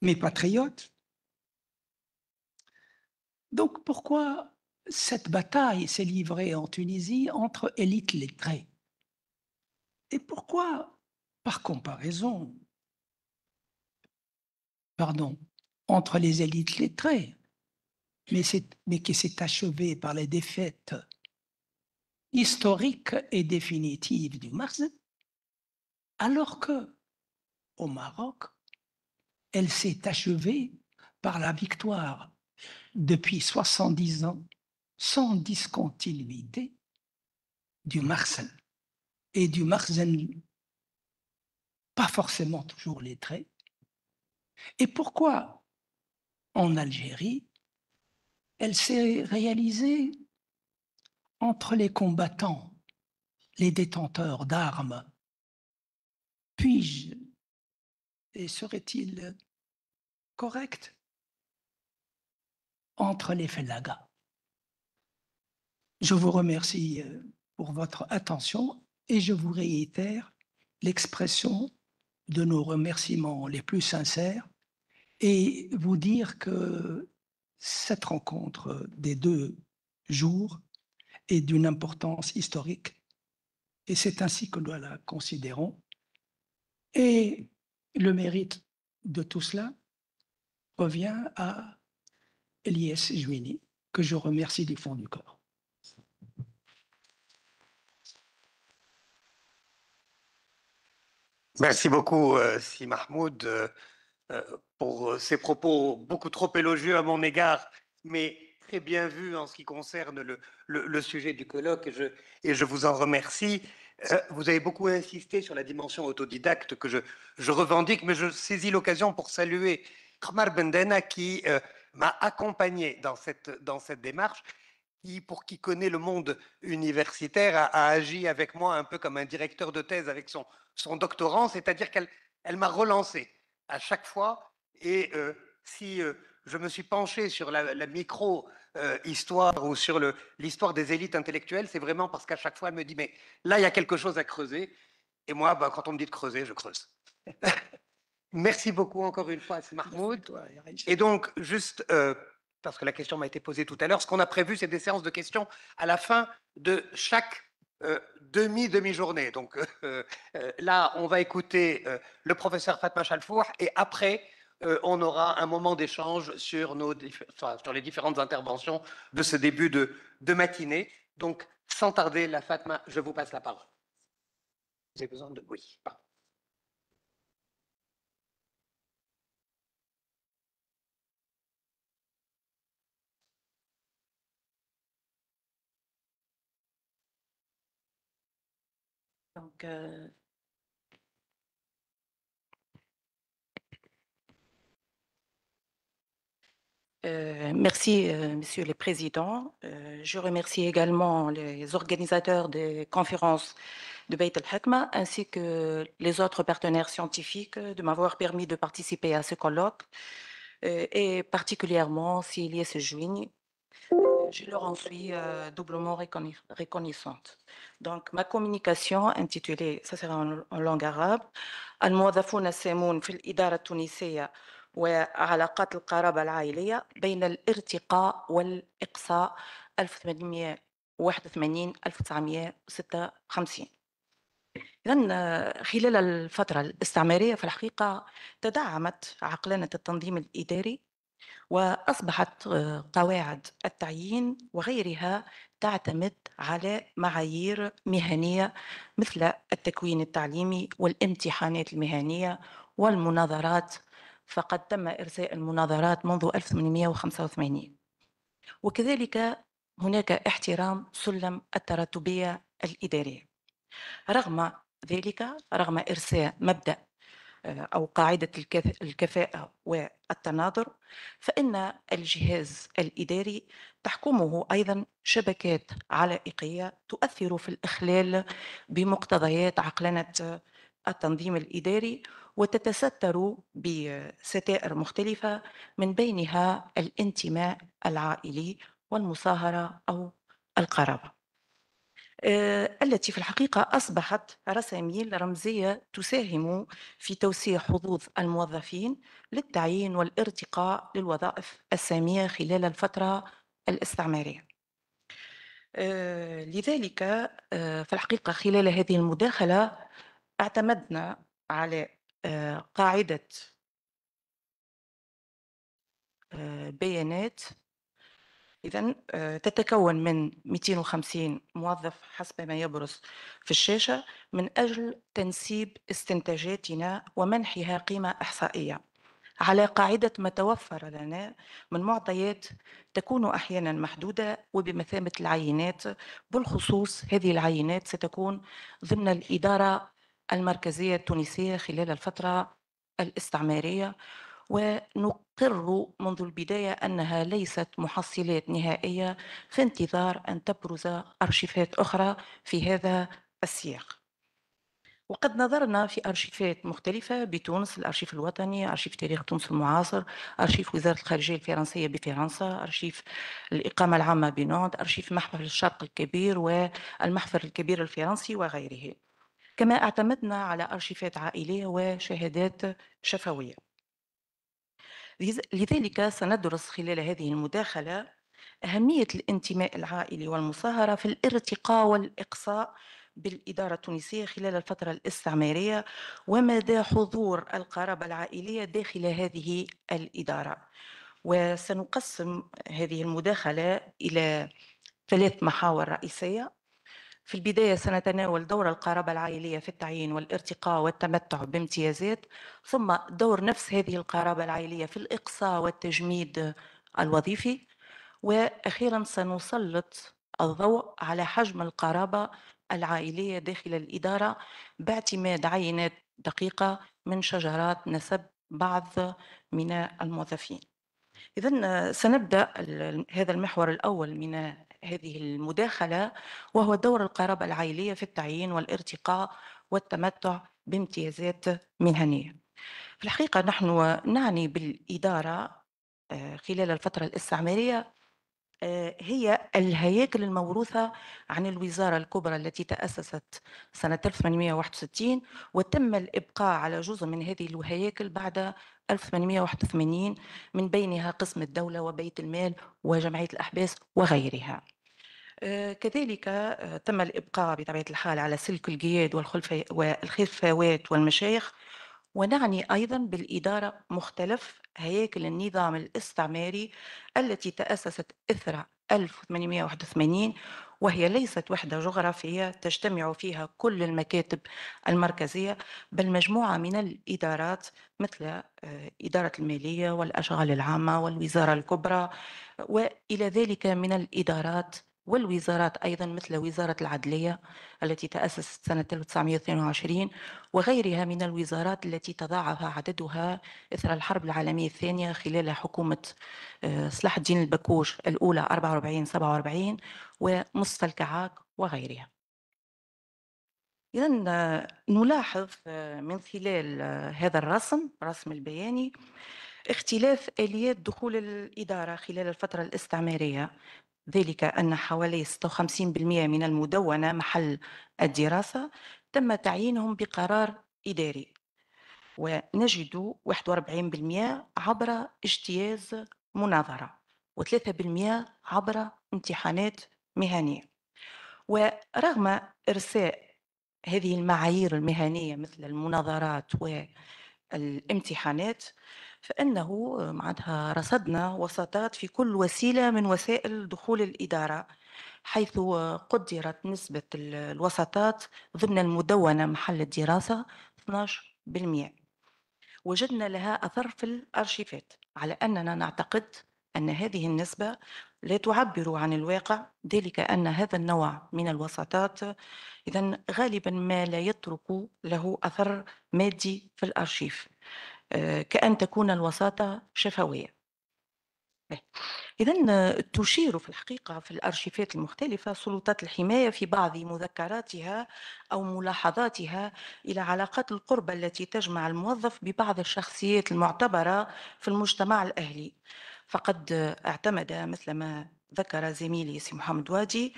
mais patriotes. Donc pourquoi cette bataille s'est livrée en Tunisie entre élites lettrées? Et pourquoi, par comparaison, entre les élites lettrées, mais qui s'est achevée par les défaites historiques et définitives du Marzen, alors que, au Maroc, elle s'est achevée par la victoire depuis 70 ans, sans discontinuité, du Marzen. Et du Marzen, pas forcément toujours lettré. Et pourquoi, en Algérie, elle s'est réalisée entre les combattants, les détenteurs d'armes? Puis-je, et serait-il correct, entre les fellagas? Je vous remercie pour votre attention et je vous réitère l'expression de nos remerciements les plus sincères et vous dire que cette rencontre des 2 jours est d'une importance historique et c'est ainsi que nous la considérons. Et le mérite de tout cela revient à Elias Jouini, que je remercie du fond du cœur. Merci beaucoup, Si Mahmoud, pour ces propos beaucoup trop élogieux à mon égard, mais très bien vus en ce qui concerne le sujet du colloque, et je vous en remercie. Vous avez beaucoup insisté sur la dimension autodidacte que je revendique, mais je saisis l'occasion pour saluer Khamar Bendena qui m'a accompagné dans cette démarche, pour qui connaît le monde universitaire, a agi avec moi un peu comme un directeur de thèse avec son doctorant, c'est-à-dire qu'elle m'a relancé à chaque fois. Et si je me suis penché sur la micro-histoire ou sur l'histoire des élites intellectuelles, c'est vraiment parce qu'à chaque fois, elle me dit, mais là, il y a quelque chose à creuser. Et moi, quand on me dit de creuser, je creuse. Merci beaucoup encore une fois, Mahmoud. Et donc, juste parce que la question m'a été posée tout à l'heure, ce qu'on a prévu, c'est des séances de questions à la fin de chaque demi-journée. Donc là, on va écouter le professeur Fatma Chalfour et après, on aura un moment d'échange sur les différentes interventions de ce début de matinée. Donc, sans tarder, la Fatma, je vous passe la parole. Vous avez besoin de... Oui, pardon. Donc, merci, Monsieur le Président. Je remercie également les organisateurs des conférences de Beit al-Hikma ainsi que les autres partenaires scientifiques de m'avoir permis de participer à ce colloque et particulièrement Elias Jouini. Je leur en suis doublement reconnaissante. Donc, ma communication intitulée, ça sera en langue arabe, الموظفون السامون في الإدارة التونسية وعلاقات القرابة العائلية بين الارتقاء والإقصاء 1881-1956. إذن خلال الفترة الاستعمارية في الحقيقة تدعمت عقلنة التنظيم الإداري وأصبحت قواعد التعيين وغيرها تعتمد على معايير مهنية مثل التكوين التعليمي والامتحانات المهنية والمناظرات، فقد تم إرساء المناظرات منذ 1885. وكذلك هناك احترام سلم التراتبية الإدارية. رغم ذلك، رغم إرساء مبدأ أو قاعدة الكفاءة والتناظر، فإن الجهاز الإداري تحكمه أيضا شبكات علائقية تؤثر في الإخلال بمقتضيات عقلنة التنظيم الإداري وتتستر بستائر مختلفة من بينها الانتماء العائلي والمصاهرة أو القرابة، التي في الحقيقة أصبحت رساميل رمزية تساهم في توسيع حظوظ الموظفين للتعيين والارتقاء للوظائف السامية خلال الفترة الاستعمارية. لذلك في الحقيقة خلال هذه المداخلة اعتمدنا على قاعدة بيانات إذن تتكون من 250 موظف حسب ما يبرز في الشاشة من أجل تنسيب استنتاجاتنا ومنحها قيمة إحصائية على قاعدة ما توفر لنا من معطيات تكون أحيانا محدودة وبمثابة العينات. بالخصوص هذه العينات ستكون ضمن الإدارة المركزية التونسية خلال الفترة الاستعمارية، ونقر منذ البداية أنها ليست محصلات نهائية في انتظار أن تبرز أرشيفات أخرى في هذا السياق. وقد نظرنا في أرشيفات مختلفة بتونس، الأرشيف الوطني، أرشيف تاريخ تونس المعاصر، أرشيف وزارة الخارجية الفرنسية بفرنسا، أرشيف الإقامة العامة بنونت، أرشيف محفل الشرق الكبير والمحفل الكبير الفرنسي وغيره. كما اعتمدنا على أرشيفات عائلية وشهادات شفوية. لذلك سندرس خلال هذه المداخلة أهمية الانتماء العائلي والمصاهرة في الارتقاء والإقصاء بالإدارة التونسية خلال الفترة الاستعمارية، ومدى حضور القرابة العائلية داخل هذه الإدارة. وسنقسم هذه المداخلة إلى 3 محاور رئيسية. في البداية سنتناول دور القرابة العائلية في التعيين والارتقاء والتمتع بامتيازات، ثم دور نفس هذه القرابة العائلية في الإقصاء والتجميد الوظيفي، وأخيرا سنسلط الضوء على حجم القرابة العائلية داخل الإدارة باعتماد عينات دقيقة من شجرات نسب بعض من الموظفين. إذن سنبدأ هذا المحور الأول من هذه المداخلة، وهو دور القرابة العائلية في التعيين والارتقاء والتمتع بامتيازات مهنية. في الحقيقة نحن نعني بالإدارة خلال الفترة الاستعمارية هي الهياكل الموروثة عن الوزارة الكبرى التي تأسست سنة 1861، وتم الإبقاء على جزء من هذه الهياكل بعد 1881، من بينها قسم الدولة وبيت المال وجمعية الأحباس وغيرها. كذلك تم الإبقاء بطبيعة الحال على سلك القياد والخلفوات والمشايخ. ونعني أيضا بالإدارة مختلف هياكل النظام الاستعماري التي تأسست إثر 1881، وهي ليست وحدة جغرافية تجتمع فيها كل المكاتب المركزية، بل مجموعة من الإدارات مثل إدارة المالية والأشغال العامة والوزارة الكبرى، وإلى ذلك من الإدارات والوزارات أيضا مثل وزارة العدلية التي تأسست سنة 1922، وغيرها من الوزارات التي تضاعف عددها إثر الحرب العالمية الثانية خلال حكومة صلاح الدين البكوش الأولى 44-47 ومصطفى الكعاك وغيرها. إذن نلاحظ من خلال هذا الرسم البياني اختلاف آليات دخول الإدارة خلال الفترة الاستعمارية، ذلك أن حوالي 56% من المدونة محل الدراسة تم تعيينهم بقرار إداري، ونجد 41% عبر اجتياز مناظرة، و3% عبر امتحانات مهنية. ورغم إرساء هذه المعايير المهنية مثل المناظرات والامتحانات، فإنه معناتها رصدنا وساطات في كل وسيلة من وسائل دخول الإدارة، حيث قدرت نسبة الوساطات ضمن المدونة محل الدراسة 12%. وجدنا لها أثر في الأرشيفات، على أننا نعتقد أن هذه النسبة لا تعبر عن الواقع، ذلك أن هذا النوع من الوساطات إذن غالبا ما لا يترك له أثر مادي في الأرشيف، كأن تكون الوساطة شفوية. إذن تشير في الحقيقة في الأرشيفات المختلفة سلطات الحماية في بعض مذكراتها أو ملاحظاتها إلى علاقات القربة التي تجمع الموظف ببعض الشخصيات المعتبرة في المجتمع الأهلي. فقد اعتمد مثل ما ذكر زميلي سي محمد وادي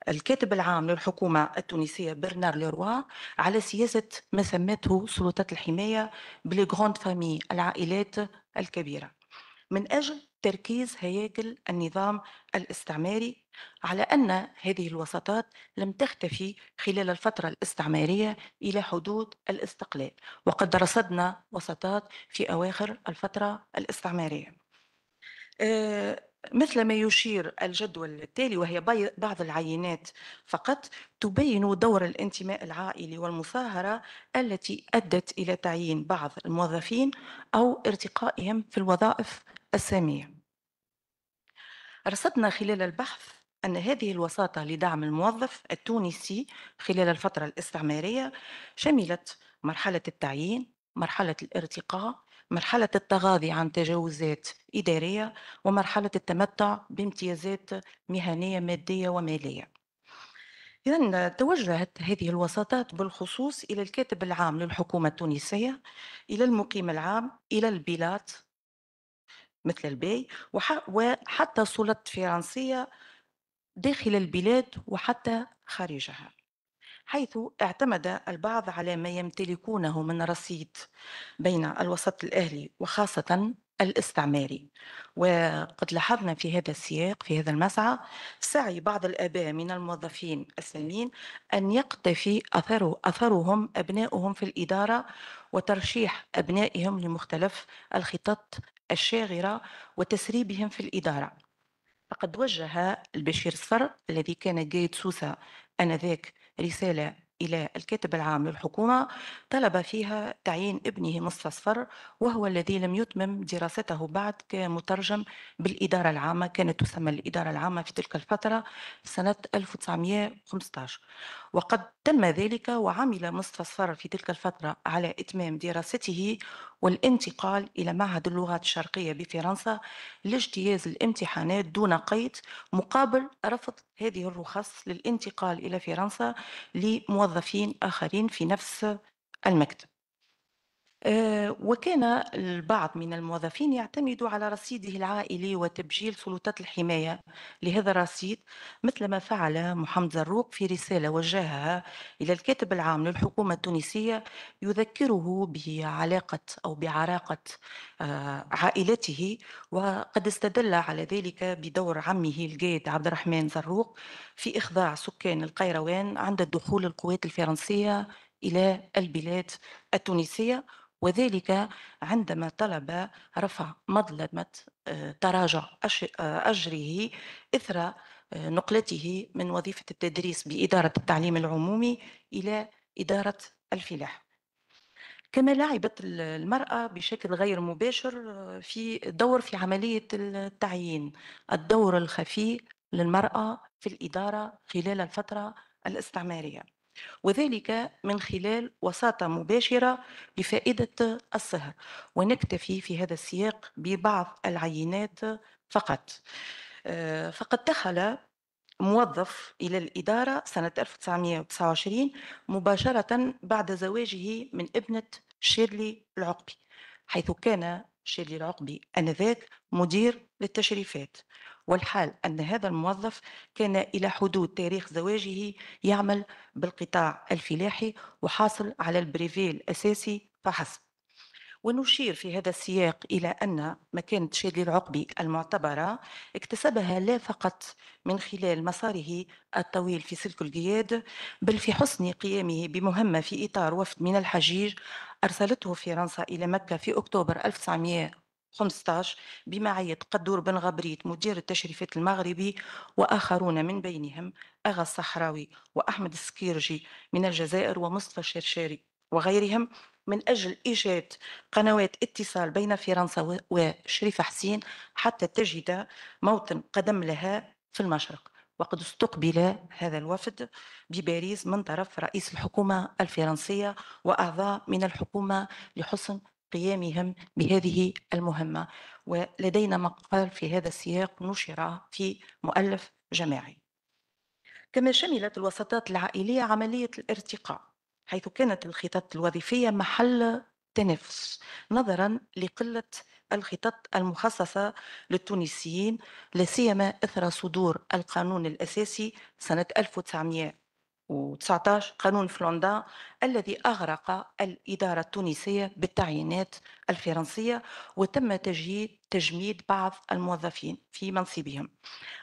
الكاتب العام للحكومة التونسية برنار ليروا على سياسة ما سمته سلطات الحماية بالغروند فامي، العائلات الكبيرة، من أجل تركيز هياكل النظام الاستعماري على أن هذه الوساطات لم تختفي خلال الفترة الاستعمارية إلى حدود الاستقلال، وقد رصدنا وساطات في أواخر الفترة الاستعمارية. مثل ما يشير الجدول التالي، وهي بعض العينات فقط تبين دور الانتماء العائلي والمصاهرة التي أدت إلى تعيين بعض الموظفين أو ارتقائهم في الوظائف السامية. رصدنا خلال البحث أن هذه الوساطة لدعم الموظف التونسي خلال الفترة الاستعمارية شملت مرحلة التعيين، مرحلة الارتقاء، مرحلة التغاضي عن تجاوزات إدارية، ومرحلة التمتع بامتيازات مهنية مادية ومالية. إذن توجهت هذه الوساطات بالخصوص إلى الكاتب العام للحكومة التونسية، إلى المقيم العام، إلى البيلات مثل الباي، وحتى سلطات فرنسية داخل البلاد وحتى خارجها. حيث اعتمد البعض على ما يمتلكونه من رصيد بين الوسط الأهلي وخاصة الاستعماري. وقد لاحظنا في هذا السياق في هذا المسعى سعي بعض الآباء من الموظفين السامين أن يقتفي أثرهم أبنائهم في الإدارة وترشيح أبنائهم لمختلف الخطط الشاغرة وتسريبهم في الإدارة. فقد وجه البشير صفر الذي كان قايد سوسة آنذاك رسالة إلى الكاتب العام للحكومة طلب فيها تعيين ابنه مصطفى صفر، وهو الذي لم يتمم دراسته بعد كمترجم بالإدارة العامة، كانت تسمى الإدارة العامة في تلك الفترة سنة 1915. وقد تم ذلك وعمل مصطفى صفر في تلك الفترة على إتمام دراسته والانتقال إلى معهد اللغات الشرقية بفرنسا لاجتياز الامتحانات دون قيد، مقابل رفض هذه الرخص للانتقال إلى فرنسا لموظفين آخرين في نفس المكتب. وكان البعض من الموظفين يعتمد على رصيده العائلي وتبجيل سلطات الحماية لهذا الرصيد، مثل ما فعل محمد زروق في رسالة وجهها إلى الكاتب العام للحكومة التونسية يذكره بعلاقة أو بعراقة عائلته، وقد استدل على ذلك بدور عمه القائد عبد الرحمن زروق في إخضاع سكان القيروان عند دخول القوات الفرنسية إلى البلاد التونسية، وذلك عندما طلب رفع مظلمة تراجع أجره إثر نقلته من وظيفة التدريس بإدارة التعليم العمومي إلى إدارة الفلاح. كما لعبت المرأة بشكل غير مباشر في دور في عملية التعيين، الدور الخفي للمرأة في الإدارة خلال الفترة الاستعمارية، وذلك من خلال وساطة مباشرة بفائدة الصهر. ونكتفي في هذا السياق ببعض العينات فقط. فقد دخل موظف إلى الإدارة سنة 1929 مباشرة بعد زواجه من ابنة شيرلي العقبي، حيث كان شيرلي العقبي آنذاك مدير للتشريفات. والحال أن هذا الموظف كان إلى حدود تاريخ زواجه يعمل بالقطاع الفلاحي وحاصل على البريفي الأساسي فحسب. ونشير في هذا السياق إلى أن مكانة شادلي العقبي المعتبرة اكتسبها لا فقط من خلال مساره الطويل في سلك القياد، بل في حسن قيامه بمهمة في إطار وفد من الحجيج أرسلته فرنسا إلى مكة في أكتوبر 1915 بمعية قدور بن غبريت مدير التشريفات المغربي، وآخرون من بينهم أغا الصحراوي وأحمد السكيرجي من الجزائر ومصطفى الشرشاري وغيرهم، من أجل إيجاد قنوات اتصال بين فرنسا وشريف حسين حتى تجد موطن قدم لها في المشرق. وقد استقبل هذا الوفد بباريس من طرف رئيس الحكومة الفرنسية وأعضاء من الحكومة لحسن قيامهم بهذه المهمة. ولدينا مقال في هذا السياق نشر في مؤلف جماعي. كما شملت الوساطات العائلية عملية الارتقاء، حيث كانت الخطط الوظيفية محل تنافس نظرا لقلة الخطط المخصصة للتونسيين، لا سيما إثر صدور القانون الأساسي سنة 1919 قانون فلوندا الذي أغرق الإدارة التونسية بالتعيينات الفرنسية، وتم تجميد بعض الموظفين في منصبهم.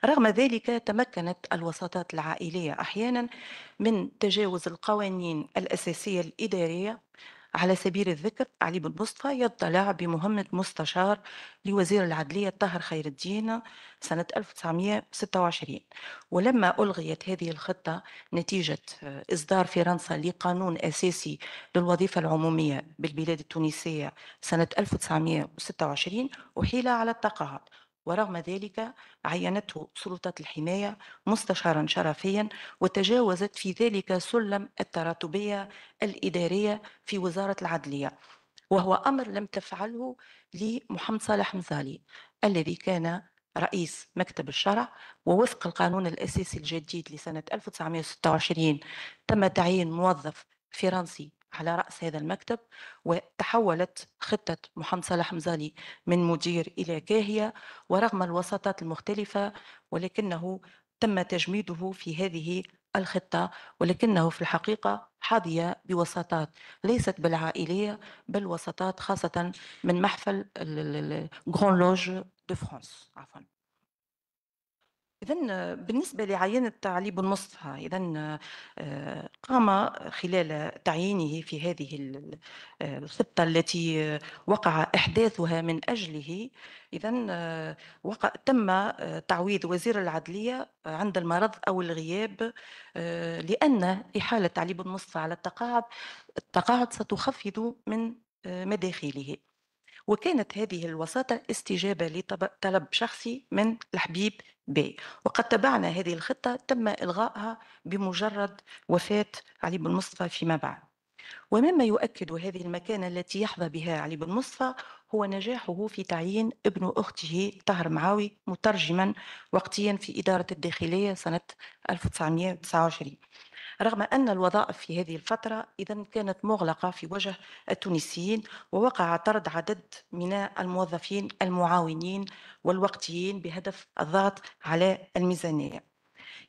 رغم ذلك تمكنت الوساطات العائلية أحيانا من تجاوز القوانين الأساسية الإدارية. على سبيل الذكر علي بن مصطفى يطلع بمهمة مستشار لوزير العدلية طاهر خير الدين سنة 1926. ولما ألغيت هذه الخطة نتيجة إصدار فرنسا لقانون أساسي للوظيفة العمومية بالبلاد التونسية سنة 1926 أحيل على التقاعد، ورغم ذلك عينته سلطات الحماية مستشارا شرفيا، وتجاوزت في ذلك سلم التراتبية الإدارية في وزارة العدلية، وهو أمر لم تفعله لمحمد صالح مزالي الذي كان رئيس مكتب الشرع. ووفق القانون الأساسي الجديد لسنة 1926 تم تعيين موظف فرنسي على رأس هذا المكتب، وتحولت خطة محمد صالح مزالي من مدير إلى كاهية، ورغم الوساطات المختلفة ولكنه تم تجميده في هذه الخطة، ولكنه في الحقيقة حظي بوساطات ليست بالعائلية بل وساطات خاصة من محفل غران لوج دو فرانس. عفوا. إذن بالنسبة لعينة علي بن مصطفى، إذن قام خلال تعيينه في هذه الخطة التي وقع إحداثها من أجله، إذن تم تعويض وزير العدلية عند المرض أو الغياب، لأن إحالة علي بن مصطفى على التقاعد ستخفض من مداخيله. وكانت هذه الوساطة استجابة لطلب شخصي من الحبيب بي، وقد تبعنا هذه الخطة تم إلغائها بمجرد وفاة علي بن مصطفى فيما بعد. ومما يؤكد هذه المكانة التي يحظى بها علي بن مصطفى هو نجاحه في تعيين ابن أخته طاهر معاوي مترجما وقتيا في إدارة الداخلية سنة 1929، رغم أن الوظائف في هذه الفترة إذن كانت مغلقة في وجه التونسيين، ووقع طرد عدد من الموظفين المعاونين والوقتيين بهدف الضغط على الميزانية.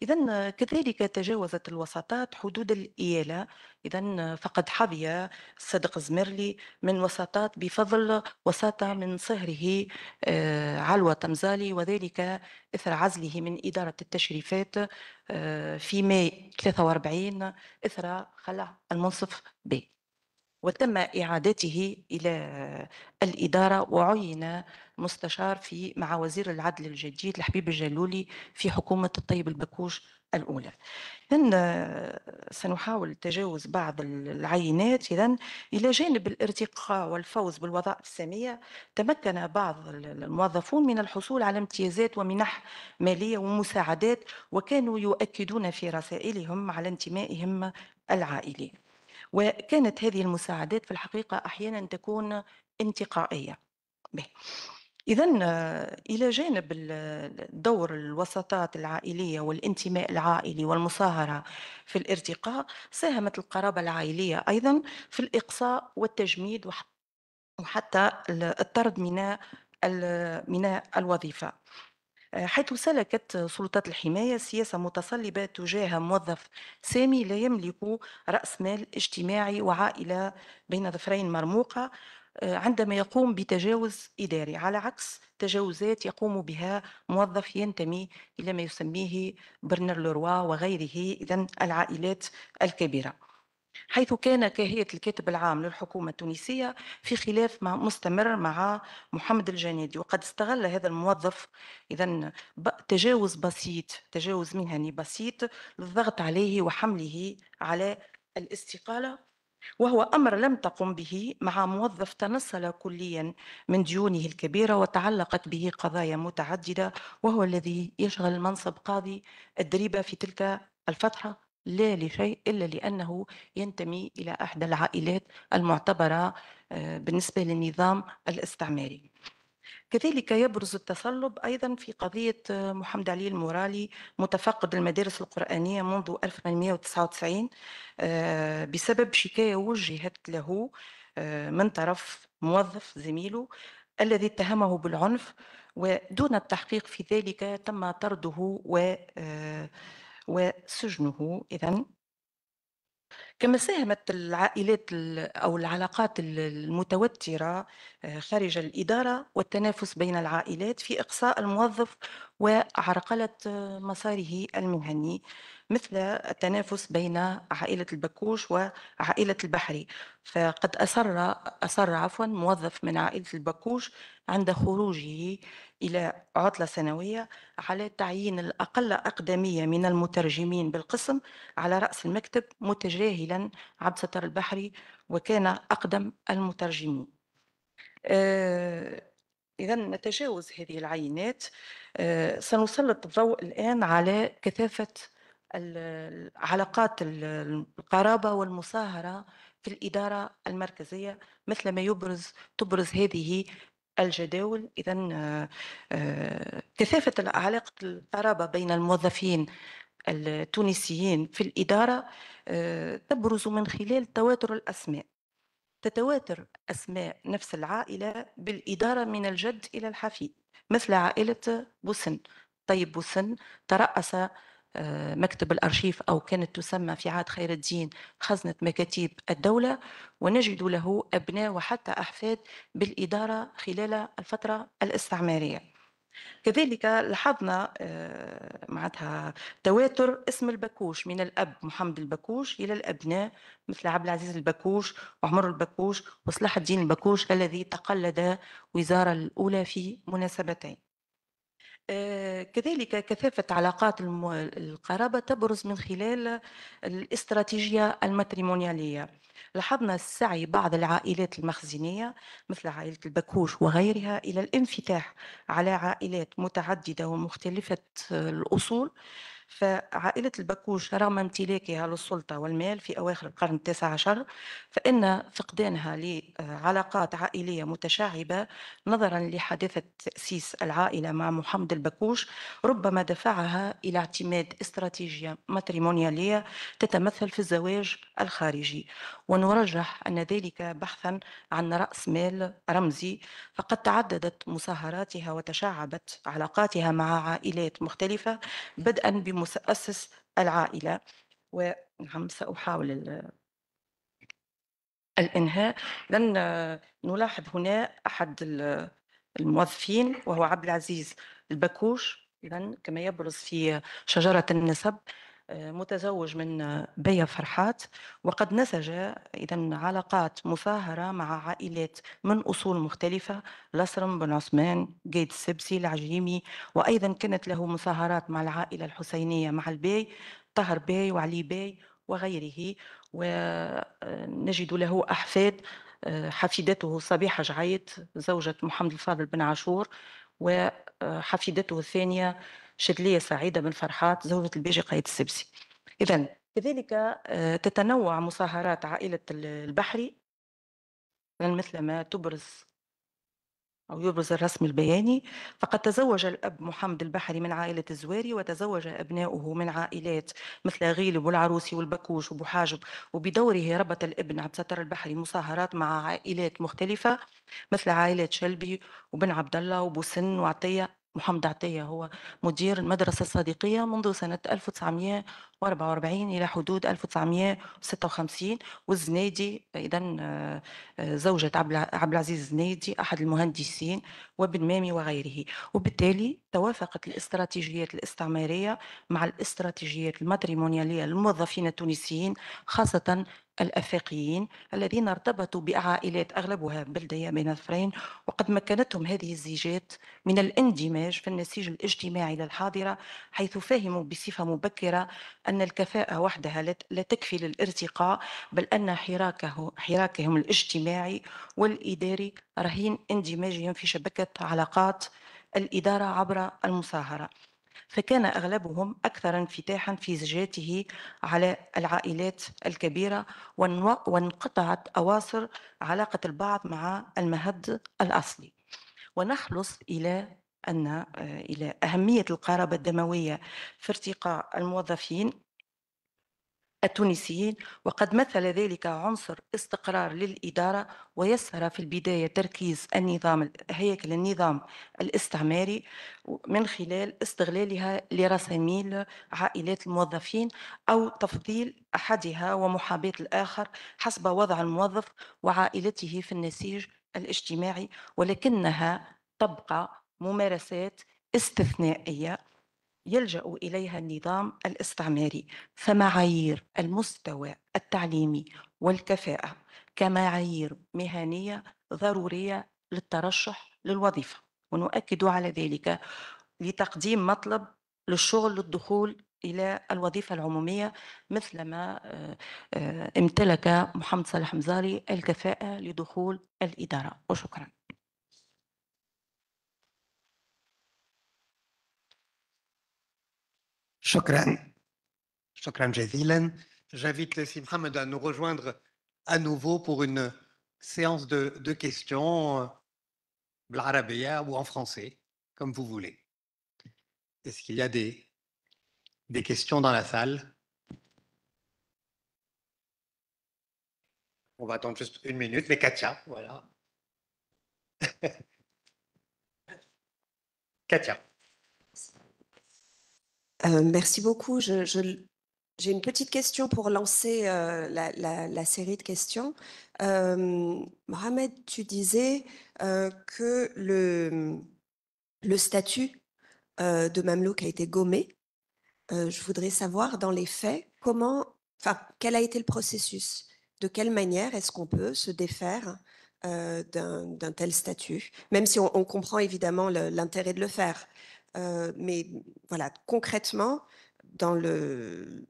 إذن كذلك تجاوزت الوساطات حدود الإيالة، إذن فقد حظي صدق زمرلي من وساطات بفضل وساطة من صهره علوة تمزالي، وذلك إثر عزله من إدارة التشريفات في ماي 43 إثر خلع المنصف به، وتم إعادته إلى الإدارة، وعين مستشار مع وزير العدل الجديد الحبيب الجلولي في حكومة الطيب البكوش الأولى. إذن سنحاول تجاوز بعض العينات. إذن إلى جانب الارتقاء والفوز بالوظائف السامية، تمكن بعض الموظفون من الحصول على امتيازات ومنح مالية ومساعدات، وكانوا يؤكدون في رسائلهم على انتمائهم العائلي، وكانت هذه المساعدات في الحقيقة أحيانا تكون انتقائية. إذن إلى جانب دور الوساطات العائلية والانتماء العائلي والمصاهرة في الارتقاء، ساهمت القرابة العائلية أيضا في الإقصاء والتجميد وحتى الطرد من الوظيفة، حيث سلكت سلطات الحماية سياسة متصلبة تجاه موظف سامي لا يملك رأس مال اجتماعي وعائلة بين ظفرين مرموقة عندما يقوم بتجاوز إداري، على عكس تجاوزات يقوم بها موظف ينتمي إلى ما يسميه برنر لوروا وغيره، إذن العائلات الكبيرة، حيث كان كهيئة الكاتب العام للحكومة التونسية في خلاف مستمر مع محمد الجنيدي، وقد استغل هذا الموظف إذن تجاوز مهني بسيط للضغط عليه وحمله على الاستقالة، وهو أمر لم تقم به مع موظف تنصل كليا من ديونه الكبيرة وتعلقت به قضايا متعددة، وهو الذي يشغل منصب قاضي الدريبة في تلك الفترة، لا لشيء إلا لأنه ينتمي إلى أحدى العائلات المعتبرة بالنسبة للنظام الاستعماري. كذلك يبرز التصلب أيضا في قضية محمد علي المورالي متفقد المدارس القرآنية منذ 1899 بسبب شكاية وجهت له من طرف موظف زميله الذي اتهمه بالعنف، ودون التحقيق في ذلك تم طرده وسجنه. إذن كما ساهمت العائلات أو العلاقات المتوترة خارج الإدارة والتنافس بين العائلات في إقصاء الموظف وعرقلة مساره المهني، مثل التنافس بين عائلة البكوش وعائلة البحري، فقد أصر موظف من عائلة البكوش عند خروجه إلى عطلة سنوية على تعيين الأقل أقدمية من المترجمين بالقسم على رأس المكتب، متجاهلا عبد الستار البحري وكان أقدم المترجمين. إذا نتجاوز هذه العينات. سنسلط الضوء الآن على كثافة علاقات القرابة والمصاهرة في الإدارة المركزية، مثل ما تبرز هذه الجداول. إذا كثافة علاقة القرابة بين الموظفين التونسيين في الإدارة تبرز من خلال تواتر الأسماء، تتواتر أسماء نفس العائلة بالإدارة من الجد إلى الحفيد، مثل عائلة بوسن. طيب بوسن ترأس مكتب الأرشيف أو كانت تسمى في عهد خير الدين خزنة مكاتيب الدولة، ونجد له أبناء وحتى أحفاد بالإدارة خلال الفترة الاستعمارية. كذلك لاحظنا معناتها تواتر اسم البكوش من الأب محمد البكوش إلى الأبناء مثل عبد العزيز البكوش وعمر البكوش وصلاح الدين البكوش الذي تقلد وزارة الأولى في مناسبتين. كذلك كثافة علاقات القرابة تبرز من خلال الاستراتيجية الماتريمونيالية. لاحظنا السعي بعض العائلات المخزنية مثل عائلة البكوش وغيرها إلى الانفتاح على عائلات متعددة ومختلفة الأصول. فعائلة البكوش رغم امتلاكها للسلطة والمال في أواخر القرن التاسع عشر، فإن فقدانها لعلاقات عائلية متشعبة نظرا لحادثة تأسيس العائلة مع محمد البكوش ربما دفعها إلى اعتماد استراتيجية ماتريمونيالية تتمثل في الزواج الخارجي، ونرجح أن ذلك بحثا عن رأس مال رمزي، فقد تعددت مصاهراتها وتشعبت علاقاتها مع عائلات مختلفة بدءا بمؤسس العائلة. ونعم سأحاول الإنهاء. لن نلاحظ هنا أحد الموظفين وهو عبد العزيز البكوش، إذن كما يبرز في شجرة النسب متزوج من بيا فرحات، وقد نسج إذن علاقات مصاهرة مع عائلات من أصول مختلفة: لسرم بن عثمان، قيد السبسي، العجيمي، وأيضا كانت له مصاهرات مع العائلة الحسينية مع البي طهر بي وعلي بي وغيره. ونجد له أحفاد: حفيدته صبيحة جعيد زوجة محمد الفاضل بن عاشور، وحفيدته الثانية شدلية سعيدة بن فرحات زوجة البيجي قايد السبسي. إذن كذلك تتنوع مصاهرات عائلة البحري مثل ما يبرز الرسم البياني. فقد تزوج الأب محمد البحري من عائلة الزواري، وتزوج أبناؤه من عائلات مثل غيلب والعروسي والبكوش وبوحاجب، وبدوره ربط الابن عبد الستار البحري مصاهرات مع عائلات مختلفة مثل عائلة شلبي وبن عبد الله وبوسن وعطية. محمد عطية هو مدير المدرسة الصديقية منذ سنة 1944 إلى حدود 1956، والزنيدي إذن زوجة عبد العزيز الزنيدي أحد المهندسين، وبن مامي وغيره. وبالتالي توافقت الاستراتيجيات الاستعمارية مع الاستراتيجيات الماتريمونيالية للموظفين التونسيين، خاصة الأفاقيين الذين ارتبطوا بعائلات أغلبها بلدية بين الظفرين، وقد مكنتهم هذه الزيجات من الاندماج في النسيج الاجتماعي للحاضرة، حيث فهموا بصفة مبكرة أن الكفاءة وحدها لا تكفي للارتقاء، بل أن حراكهم الاجتماعي والإداري رهين اندماجهم في شبكة علاقات الإدارة عبر المصاهرة. فكان أغلبهم أكثر انفتاحا في زجاته على العائلات الكبيرة، وانقطعت أواصر علاقة البعض مع المهد الأصلي. ونخلص إلى أهمية القرابة الدموية في ارتقاء الموظفين التونسيين، وقد مثل ذلك عنصر استقرار للإدارة، ويسر في البداية تركيز هيكل النظام الاستعماري من خلال استغلالها لرساميل عائلات الموظفين أو تفضيل أحدها ومحاباة الآخر حسب وضع الموظف وعائلته في النسيج الاجتماعي، ولكنها تبقى ممارسات استثنائية يلجأ إليها النظام الاستعماري. فمعايير المستوى التعليمي والكفاءة كمعايير مهنية ضرورية للترشح للوظيفة، ونؤكد على ذلك لتقديم مطلب للشغل للدخول إلى الوظيفة العمومية، مثلما امتلك محمد صالح مزاري الكفاءة لدخول الإدارة. وشكرا. Shukran jazilan. J'invite Si Mohamed à nous rejoindre à nouveau pour une séance de questions l'arabia ou en français, comme vous voulez. Est-ce qu'il y a des questions dans la salle? On va attendre juste une minute, mais Katia, voilà. Katia. Merci beaucoup. J'ai une petite question pour lancer la série de questions. Mohamed, tu disais que le statut de Mamelouk a été gommé. Je voudrais savoir dans les faits quel a été le processus? De quelle manière est-ce qu'on peut se défaire d'un tel statut? Même si on comprend évidemment l'intérêt de le faire. Mais voilà, concrètement, dans le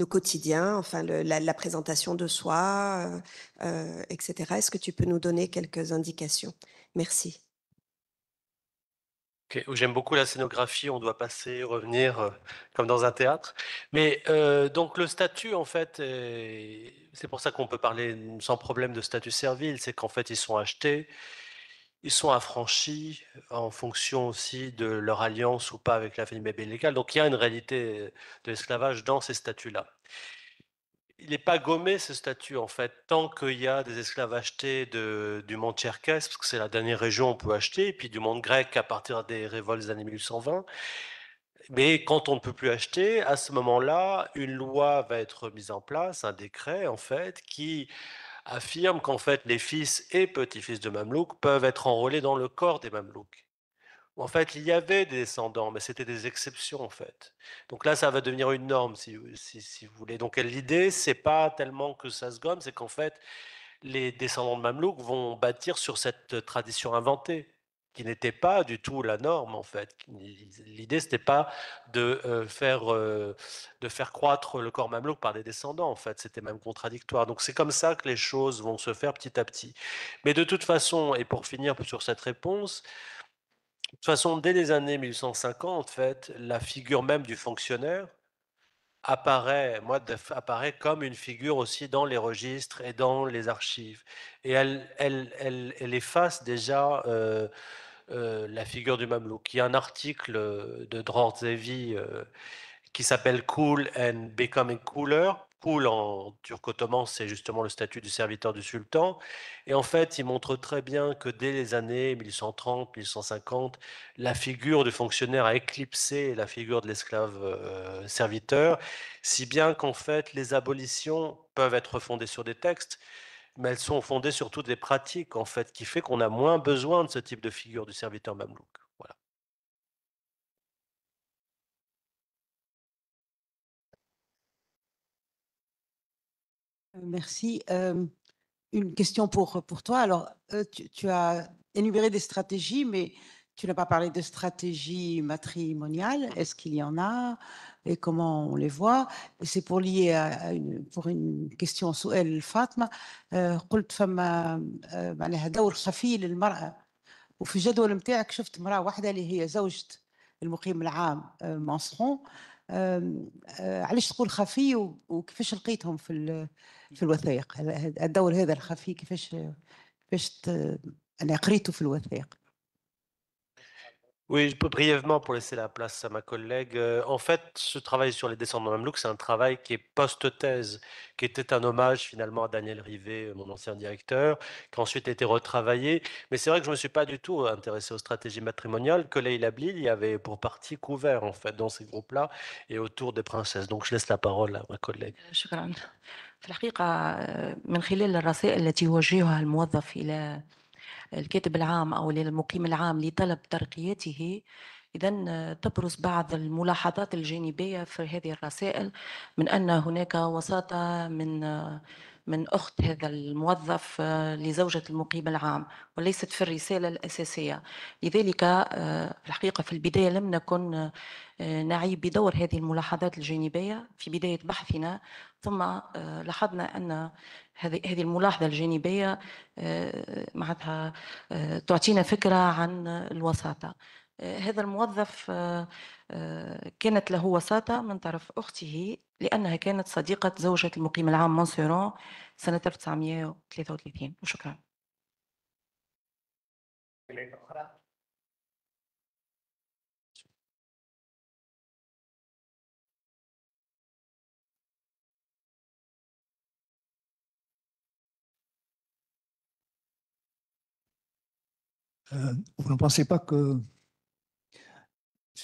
quotidien, enfin la présentation de soi, etc. Est-ce que tu peux nous donner quelques indications? Merci. Ok, j'aime beaucoup la scénographie, on doit passer, revenir, comme dans un théâtre. Mais donc le statut, en fait, c'est pour ça qu'on peut parler sans problème de statut servile, c'est qu'en fait, ils sont achetés, ils sont affranchis en fonction aussi de leur alliance ou pas avec la famille légale. Donc il y a une réalité de l'esclavage dans ces statuts-là. Il n'est pas gommé ce statut en fait, tant qu'il y a des esclaves achetés du monde tcherkesse, parce que c'est la dernière région où on peut acheter, et puis du monde grec à partir des révoltes des années 1820. Mais quand on ne peut plus acheter, à ce moment-là, une loi va être mise en place, un décret en fait, qui affirme qu'en fait les fils et petits-fils de Mamelouks peuvent être enrôlés dans le corps des Mamelouks. En fait, il y avait des descendants, mais c'était des exceptions, en fait. Donc là, ça va devenir une norme, si vous voulez. Donc l'idée, c'est pas tellement que ça se gomme, c'est qu'en fait, les descendants de Mamelouks vont bâtir sur cette tradition inventée, qui n'était pas du tout la norme, en fait. L'idée, c'était pas de faire croître le corps Mamelouk par des descendants, en fait. C'était même contradictoire. Donc c'est comme ça que les choses vont se faire petit à petit. Mais de toute façon, et pour finir sur cette réponse, de toute façon, dès les années 1850, en fait, la figure même du fonctionnaire apparaît comme une figure aussi dans les registres et dans les archives. Et elle efface déjà la figure du Mamelouk. Il y a un article de Dror Zevi qui s'appelle Cool and Becoming Cooler. Cool en turc-ottoman, c'est justement le statut du serviteur du sultan. Et en fait, il montre très bien que dès les années 1130, 1150, la figure du fonctionnaire a éclipsé la figure de l'esclave serviteur, si bien qu'en fait, les abolitions peuvent être fondées sur des textes, mais elles sont fondées sur toutes des pratiques, en fait, qui fait qu'on a moins besoin de ce type de figure du serviteur mamelouk. Voilà. Merci. Une question pour toi. Alors, tu as énuméré des stratégies, mais tu n'as pas parlé de stratégie matrimoniale. Est-ce qu'il y en a et comment on les voit? C'est pour lier pour une question سؤال فاطمة. قلت فما معناها دور خفي للمرأة وفي الجدول نتاعك شفت امرأة واحدة اللي هي زوجة المقيم العام مانسخون. علاش تقول خفي وكيفاش لقيتهم في الوثائق الدور هذا الخفي كيفاش أنا قريته في الوثائق. Oui, brièvement pour laisser la place à ma collègue. En fait, ce travail sur les descendants mamelouks, c'est un travail qui est post-thèse, qui était un hommage finalement à Daniel Rivet, mon ancien directeur, qui a ensuite été retravaillé. Mais c'est vrai que je ne me suis pas du tout intéressé aux stratégies matrimoniales, que Leila Blil y avait pour partie couvert en fait dans ces groupes-là et autour des princesses. Donc je laisse la parole à ma collègue. شكرا. في الحقيقة من خلال الرسائل التي يوجهها الموظف إلى الكاتب العام أو للمقيم العام لطلب ترقيته، إذن تبرز بعض الملاحظات الجانبية في هذه الرسائل، من أن هناك وساطة من أخت هذا الموظف لزوجة المقيم العام وليست في الرسالة الأساسية. لذلك في الحقيقة في البداية لم نكن نعي بدور هذه الملاحظات الجانبية في بداية بحثنا، ثم لاحظنا أن هذه الملاحظة الجانبية معناتها تعطينا فكرة عن الوساطة. هذا الموظف كانت له وساطة من طرف أخته لأنها كانت صديقة زوجة المقيم العام منصورون سنة 1933. وشكرا. Vous ne pensez pas que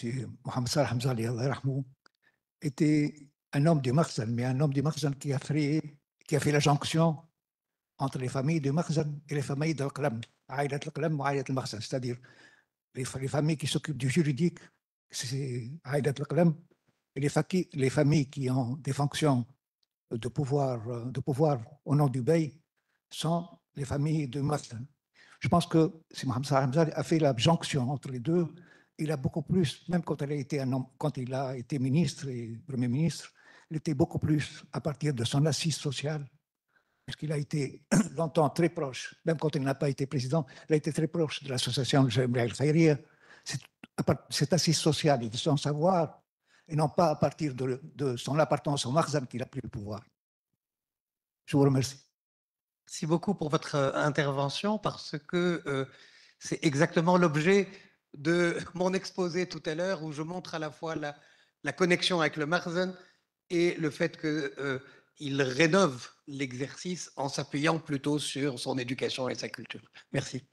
M. Mohamed Salah Hamzali, Allah yarhamou, était un homme du Makhzan, mais un homme du Makhzan qui a fait la jonction entre les familles du Makhzan et les familles de Al-Qlam, Aïlat Al-Qlam ou Aïlat Al-Makhzan, c'est-à-dire les familles qui s'occupent du juridique, c'est Aïlat Al-Qlam, et les familles qui ont des fonctions de pouvoir au nom du Bey sont les familles de Makhzan. Je pense que si Mohamed Salah Hamzali a fait la jonction entre les deux, il a beaucoup plus, même quand il a été ministre et Premier ministre, il était beaucoup plus à partir de son assise sociale, puisqu'il a été longtemps très proche, même quand il n'a pas été président, il a été très proche de l'association Jamia al-Khayriya. C'est cette assise sociale et de son savoir, et non pas à partir de son appartenance au Makhzan qu'il a pris le pouvoir. Je vous remercie. Merci beaucoup pour votre intervention, parce que c'est exactement l'objet de mon exposé tout à l'heure, où je montre à la fois la connexion avec le Makhzan et le fait qu'il rénove l'exercice en s'appuyant plutôt sur son éducation et sa culture. Merci.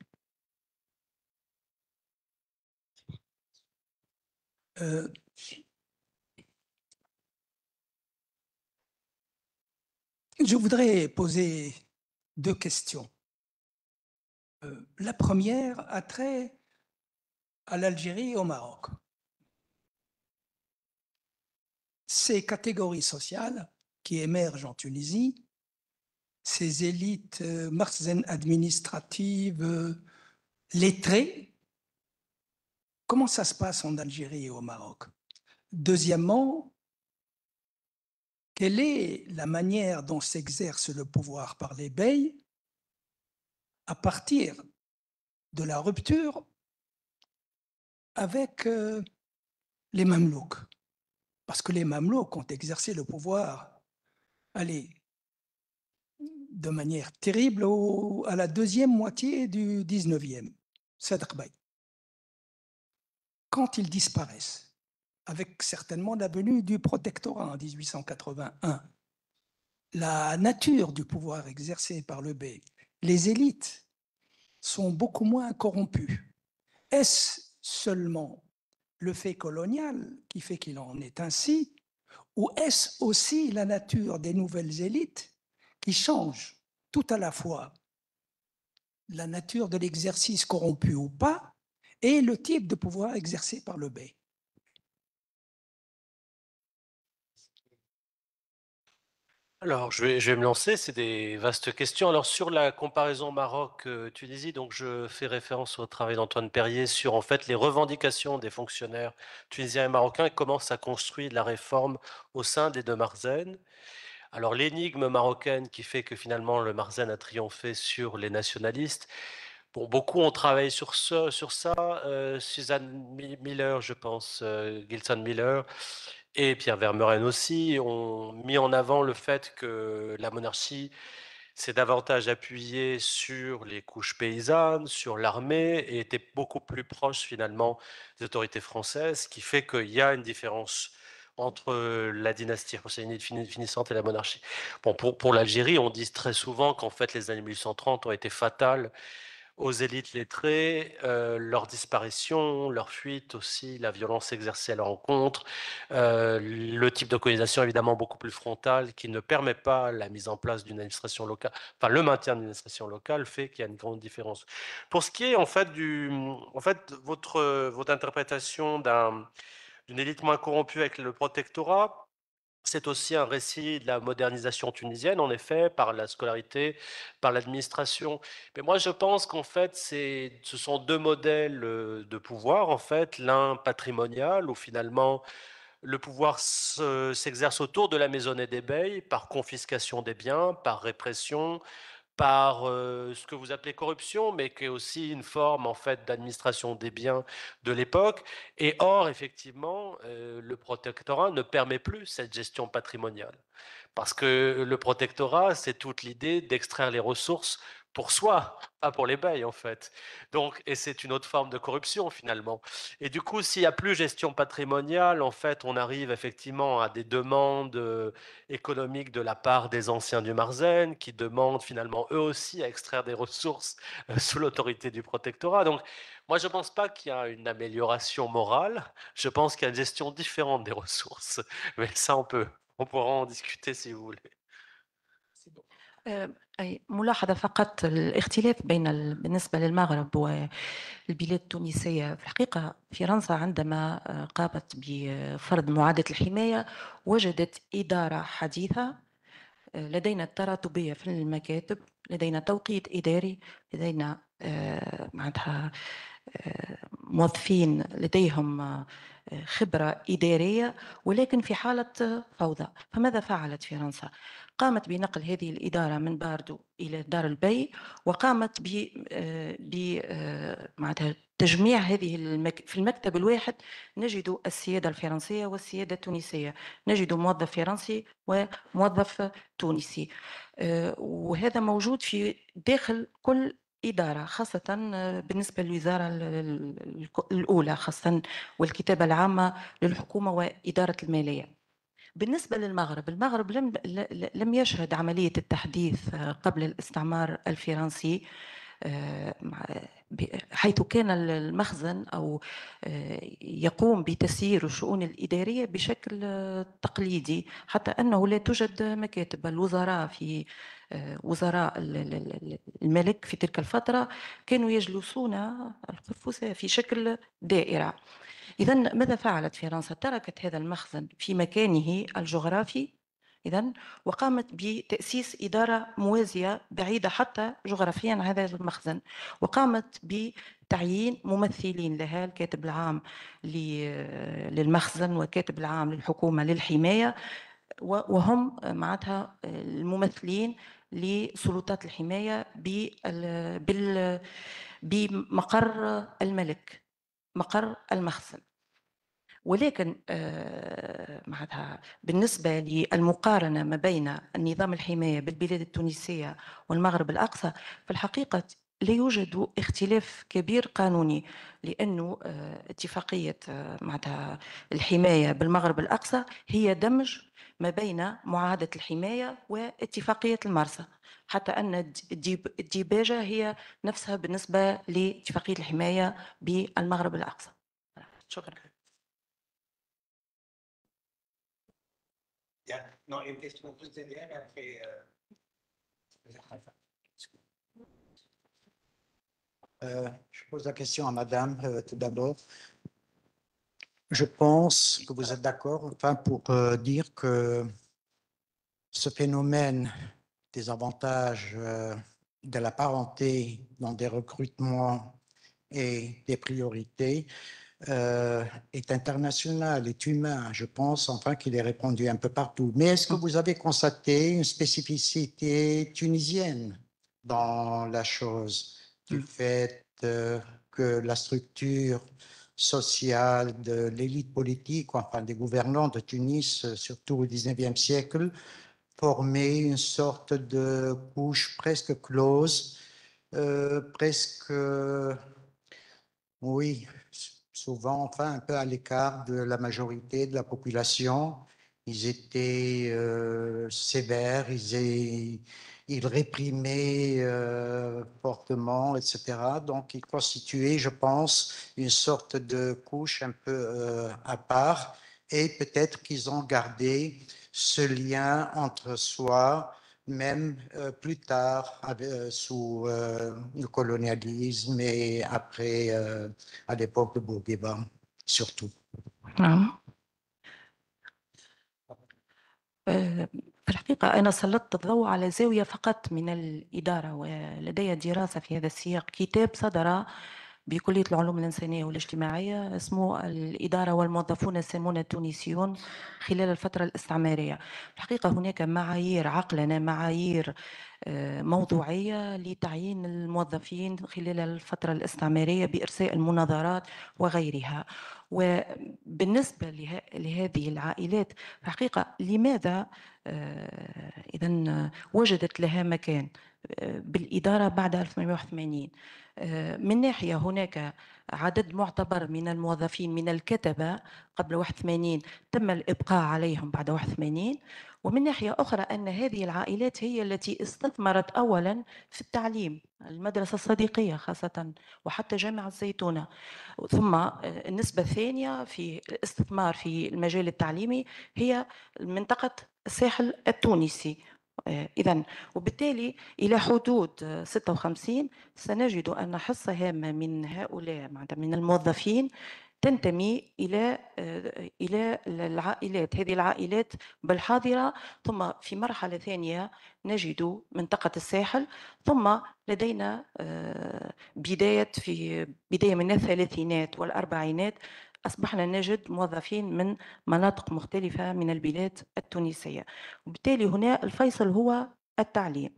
Je voudrais poser 2 questions. La première a trait à l'Algérie et au Maroc. Ces catégories sociales qui émergent en Tunisie, ces élites makhzen administratives, lettrées, comment ça se passe en Algérie et au Maroc? Deuxièmement, quelle est la manière dont s'exerce le pouvoir par les beys à partir de la rupture avec les Mamelouks? Parce que les Mamelouks ont exercé le pouvoir, allez, de manière terrible à la deuxième moitié du 19e, Sadr Bey. Quand ils disparaissent, avec certainement la venue du protectorat en 1881, la nature du pouvoir exercé par le bey, les élites sont beaucoup moins corrompues. Est-ce seulement le fait colonial qui fait qu'il en est ainsi, ou est-ce aussi la nature des nouvelles élites qui change tout à la fois la nature de l'exercice corrompu ou pas et le type de pouvoir exercé par le bey? Alors, je vais me lancer, c'est des vastes questions. Alors, sur la comparaison Maroc-Tunisie, donc je fais référence au travail d'Antoine Perrier sur en fait les revendications des fonctionnaires tunisiens et marocains et comment ça construit de la réforme au sein des deux Makhzen. Alors, l'énigme marocaine qui fait que finalement le Makhzen a triomphé sur les nationalistes. Bon, beaucoup ont travaillé sur ça. Suzanne Miller, je pense, Gilson Miller et Pierre Vermeuren aussi ont mis en avant le fait que la monarchie s'est davantage appuyée sur les couches paysannes, sur l'armée, et était beaucoup plus proche finalement des autorités françaises, ce qui fait qu'il y a une différence entre la dynastie husseynide finissante et la monarchie. Bon, pour l'Algérie, on dit très souvent qu'en fait les années 1830 ont été fatales aux élites lettrées, leur disparition, leur fuite aussi, la violence exercée à leur encontre, le type de colonisation évidemment beaucoup plus frontal qui ne permet pas la mise en place d'une administration locale, enfin le maintien d'une administration locale fait qu'il y a une grande différence. Pour ce qui est en fait votre interprétation d'une élite moins corrompue avec le protectorat, c'est aussi un récit de la modernisation tunisienne, en effet, par la scolarité, par l'administration. Mais moi, je pense qu'en fait, ce sont 2 modèles de pouvoir, en fait. L'un patrimonial, où finalement, le pouvoir s'exerce autour de la maisonnée des beys, par confiscation des biens, par répression, par ce que vous appelez corruption, mais qui est aussi une forme en fait d'administration des biens de l'époque. Et or, effectivement, le protectorat ne permet plus cette gestion patrimoniale. Parce que le protectorat, c'est toute l'idée d'extraire les ressources pour soi, pas pour les bails en fait. Donc, et c'est une autre forme de corruption finalement. Et du coup, s'il n'y a plus gestion patrimoniale, en fait, on arrive effectivement à des demandes économiques de la part des anciens du Marzen qui demandent finalement eux aussi à extraire des ressources sous l'autorité du protectorat. Donc, moi, je ne pense pas qu'il y a une amélioration morale. Je pense qu'il y a une gestion différente des ressources. Mais ça, on pourra en discuter si vous voulez. أي ملاحظة فقط الاختلاف بالنسبة للمغرب والبلاد التونسية. في الحقيقة فرنسا عندما قامت بفرض معاهدة الحماية وجدت إدارة حديثة، لدينا التراتبية في المكاتب، لدينا توقيت إداري، لدينا معناتها موظفين لديهم خبرة إدارية، ولكن في حالة فوضى. فماذا فعلت فرنسا؟ قامت بنقل هذه الإدارة من باردو إلى دار البي، وقامت معناتها تجميع هذه في المكتب الواحد نجد السيادة الفرنسية والسيادة التونسية، نجد موظف فرنسي وموظف تونسي، وهذا موجود في داخل كل إدارة، خاصة بالنسبة للوزارة الأولى خاصة والكتابة العامة للحكومة وإدارة المالية. بالنسبة للمغرب، المغرب لم يشهد عملية التحديث قبل الاستعمار الفرنسي، حيث كان المخزن أو يقوم بتسيير الشؤون الإدارية بشكل تقليدي، حتى أنه لا توجد مكاتب. الوزراء في وزراء الملك في تلك الفترة كانوا يجلسون القرفصاء في شكل دائرة. إذن ماذا فعلت فرنسا؟ تركت هذا المخزن في مكانه الجغرافي إذن، وقامت بتأسيس إدارة موازية بعيدة حتى جغرافيا عن هذا المخزن، وقامت بتعيين ممثلين لها، الكاتب العام للمخزن وكاتب العام للحكومة للحماية، وهم معناتها الممثلين لسلطات الحماية بمقر الملك، مقر المخزن. ولكن معناتها بالنسبة للمقارنة ما بين النظام الحماية بالبلاد التونسية والمغرب الأقصى، في الحقيقة لا يوجد اختلاف كبير قانوني، لأنه اتفاقية معناتها الحماية بالمغرب الأقصى هي دمج ما بين معاهدة الحماية واتفاقية المرسى، حتى أن الديباجة هي نفسها بالنسبة لاتفاقية الحماية بالمغرب الأقصى. شكرا. Non, une question plus derrière, après. Je pose la question à Madame tout d'abord. Je pense que vous êtes d'accord, enfin, pour dire que ce phénomène des avantages de la parenté dans des recrutements et des priorités est international, est humain. Je pense enfin qu'il est répandu un peu partout. Mais est-ce que vous avez constaté une spécificité tunisienne dans la chose, du fait que la structure sociale de l'élite politique, enfin des gouvernants de Tunis, surtout au XIXe siècle, formait une sorte de couche presque close, presque, oui, souvent, enfin, un peu à l'écart de la majorité de la population. Ils étaient sévères, ils réprimaient fortement, etc. Donc, ils constituaient, je pense, une sorte de couche un peu à part. Et peut-être qu'ils ont gardé ce lien entre soi, même plus tard, sous le colonialisme et après, à l'époque de Bourguiba, surtout. في الحقيقة أنا سلطت الضوء على زاوية فقط من الإدارة، ولدي دراسة في هذا السياق، كتاب صدر بكلية العلوم الإنسانية والاجتماعية اسمه الإدارة والموظفون السامون التونسيون خلال الفترة الاستعمارية. في الحقيقة هناك معايير عقلنة، معايير موضوعية لتعيين الموظفين خلال الفترة الاستعمارية بإرساء المناظرات وغيرها. وبالنسبة لهذه العائلات حقيقة لماذا إذن وجدت لها مكان بالإدارة بعد 1881؟ من ناحية هناك عدد معتبر من الموظفين من الكتبة قبل 81 تم الإبقاء عليهم بعد 81، ومن ناحية أخرى أن هذه العائلات هي التي استثمرت أولا في التعليم، المدرسة الصديقية خاصة وحتى جامعة الزيتونة. ثم النسبة الثانية في الاستثمار في المجال التعليمي هي منطقة الساحل التونسي. إذن وبالتالي إلى حدود 56 سنجد أن حصة هامة من هؤلاء من الموظفين تنتمي إلى العائلات، هذه العائلات بالحاضرة. ثم في مرحلة ثانية نجد منطقة الساحل، ثم لدينا بداية من الثلاثينات والأربعينات أصبحنا نجد موظفين من مناطق مختلفة من البلاد التونسية. وبالتالي هنا الفيصل هو التعليم.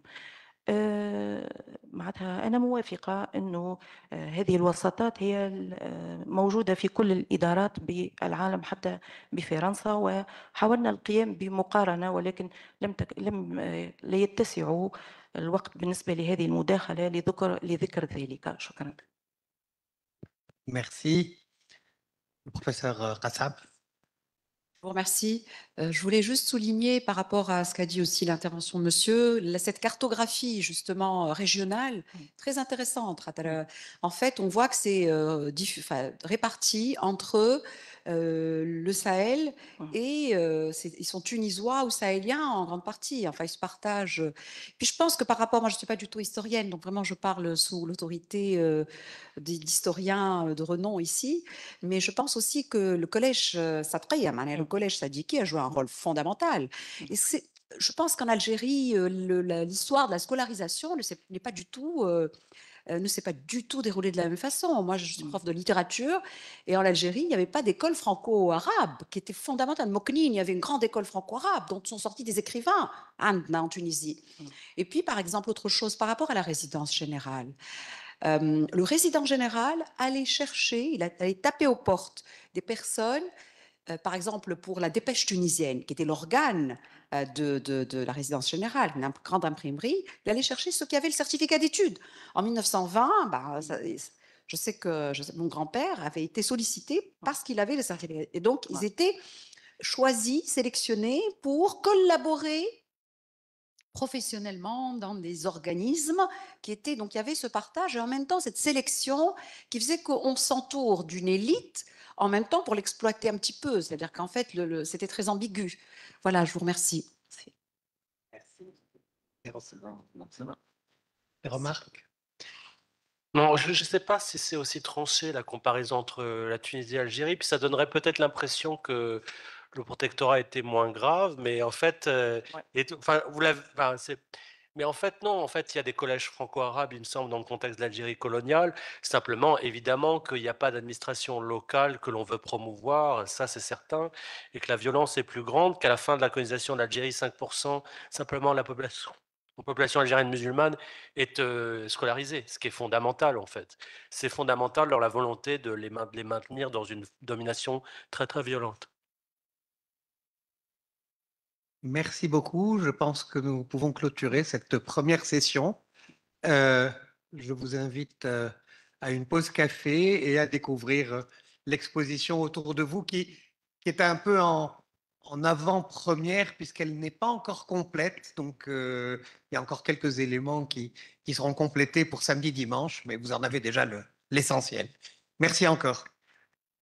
معناتها أنا موافقة أنه هذه الوساطات هي موجودة في كل الإدارات بالعالم حتى بفرنسا، وحاولنا القيام بمقارنة ولكن لا يتسع الوقت بالنسبة لهذه المداخلة لذكر ذلك. شكرا. Merci. Le professeur Kassab. Je vous remercie. Je voulais juste souligner par rapport à ce qu'a dit aussi l'intervention de monsieur, cette cartographie justement régionale, très intéressante. En fait, on voit que c'est réparti entre le Sahel et ils sont tunisois ou sahéliens en grande partie. Enfin, ils se partagent. Puis je pense que par rapport, moi je ne suis pas du tout historienne, donc vraiment je parle sous l'autorité d'historiens de renom ici, mais je pense aussi que le collège Satraya, le collège Sadiki a joué un rôle fondamental. Et je pense qu'en Algérie, l'histoire de la scolarisation ne s'est pas du tout déroulée de la même façon. Moi, je suis prof de littérature et en Algérie, il n'y avait pas d'école franco-arabe qui était fondamentale. Moknine, il y avait une grande école franco-arabe dont sont sortis des écrivains en Tunisie. Et puis, par exemple, autre chose par rapport à la résidence générale. Le résident général allait chercher, il allait taper aux portes des personnes, par exemple pour la Dépêche tunisienne, qui était l'organe de la résidence générale, une grande imprimerie, il allait chercher ceux qui avaient le certificat d'études. En 1920, je sais que mon grand-père avait été sollicité parce qu'il avait le certificat. Et donc, ils étaient choisis, sélectionnés pour collaborer professionnellement dans des organismes qui étaient, donc il y avait ce partage et en même temps cette sélection qui faisait qu'on s'entoure d'une élite en même temps pour l'exploiter un petit peu, c'est-à-dire qu'en fait c'était très ambigu. Voilà, je vous remercie. Merci. Des remarques? Non, je ne sais pas si c'est aussi tranché la comparaison entre la Tunisie et l'Algérie, puis ça donnerait peut-être l'impression que le protectorat était moins grave, mais en fait, mais en fait non, en fait il y a des collèges franco-arabes, il me semble, dans le contexte de l'Algérie coloniale. Simplement, évidemment, qu'il n'y a pas d'administration locale que l'on veut promouvoir, ça c'est certain, et que la violence est plus grande, qu'à la fin de la colonisation de l'Algérie, 5% simplement la population algérienne musulmane est scolarisée, ce qui est fondamental en fait. C'est fondamental dans la volonté de les maintenir dans une domination très très violente. Merci beaucoup. Je pense que nous pouvons clôturer cette première session. Je vous invite à une pause café et à découvrir l'exposition autour de vous qui est un peu en avant-première puisqu'elle n'est pas encore complète. Donc, il y a encore quelques éléments qui seront complétés pour samedi, dimanche, mais vous en avez déjà l'essentiel. Merci encore.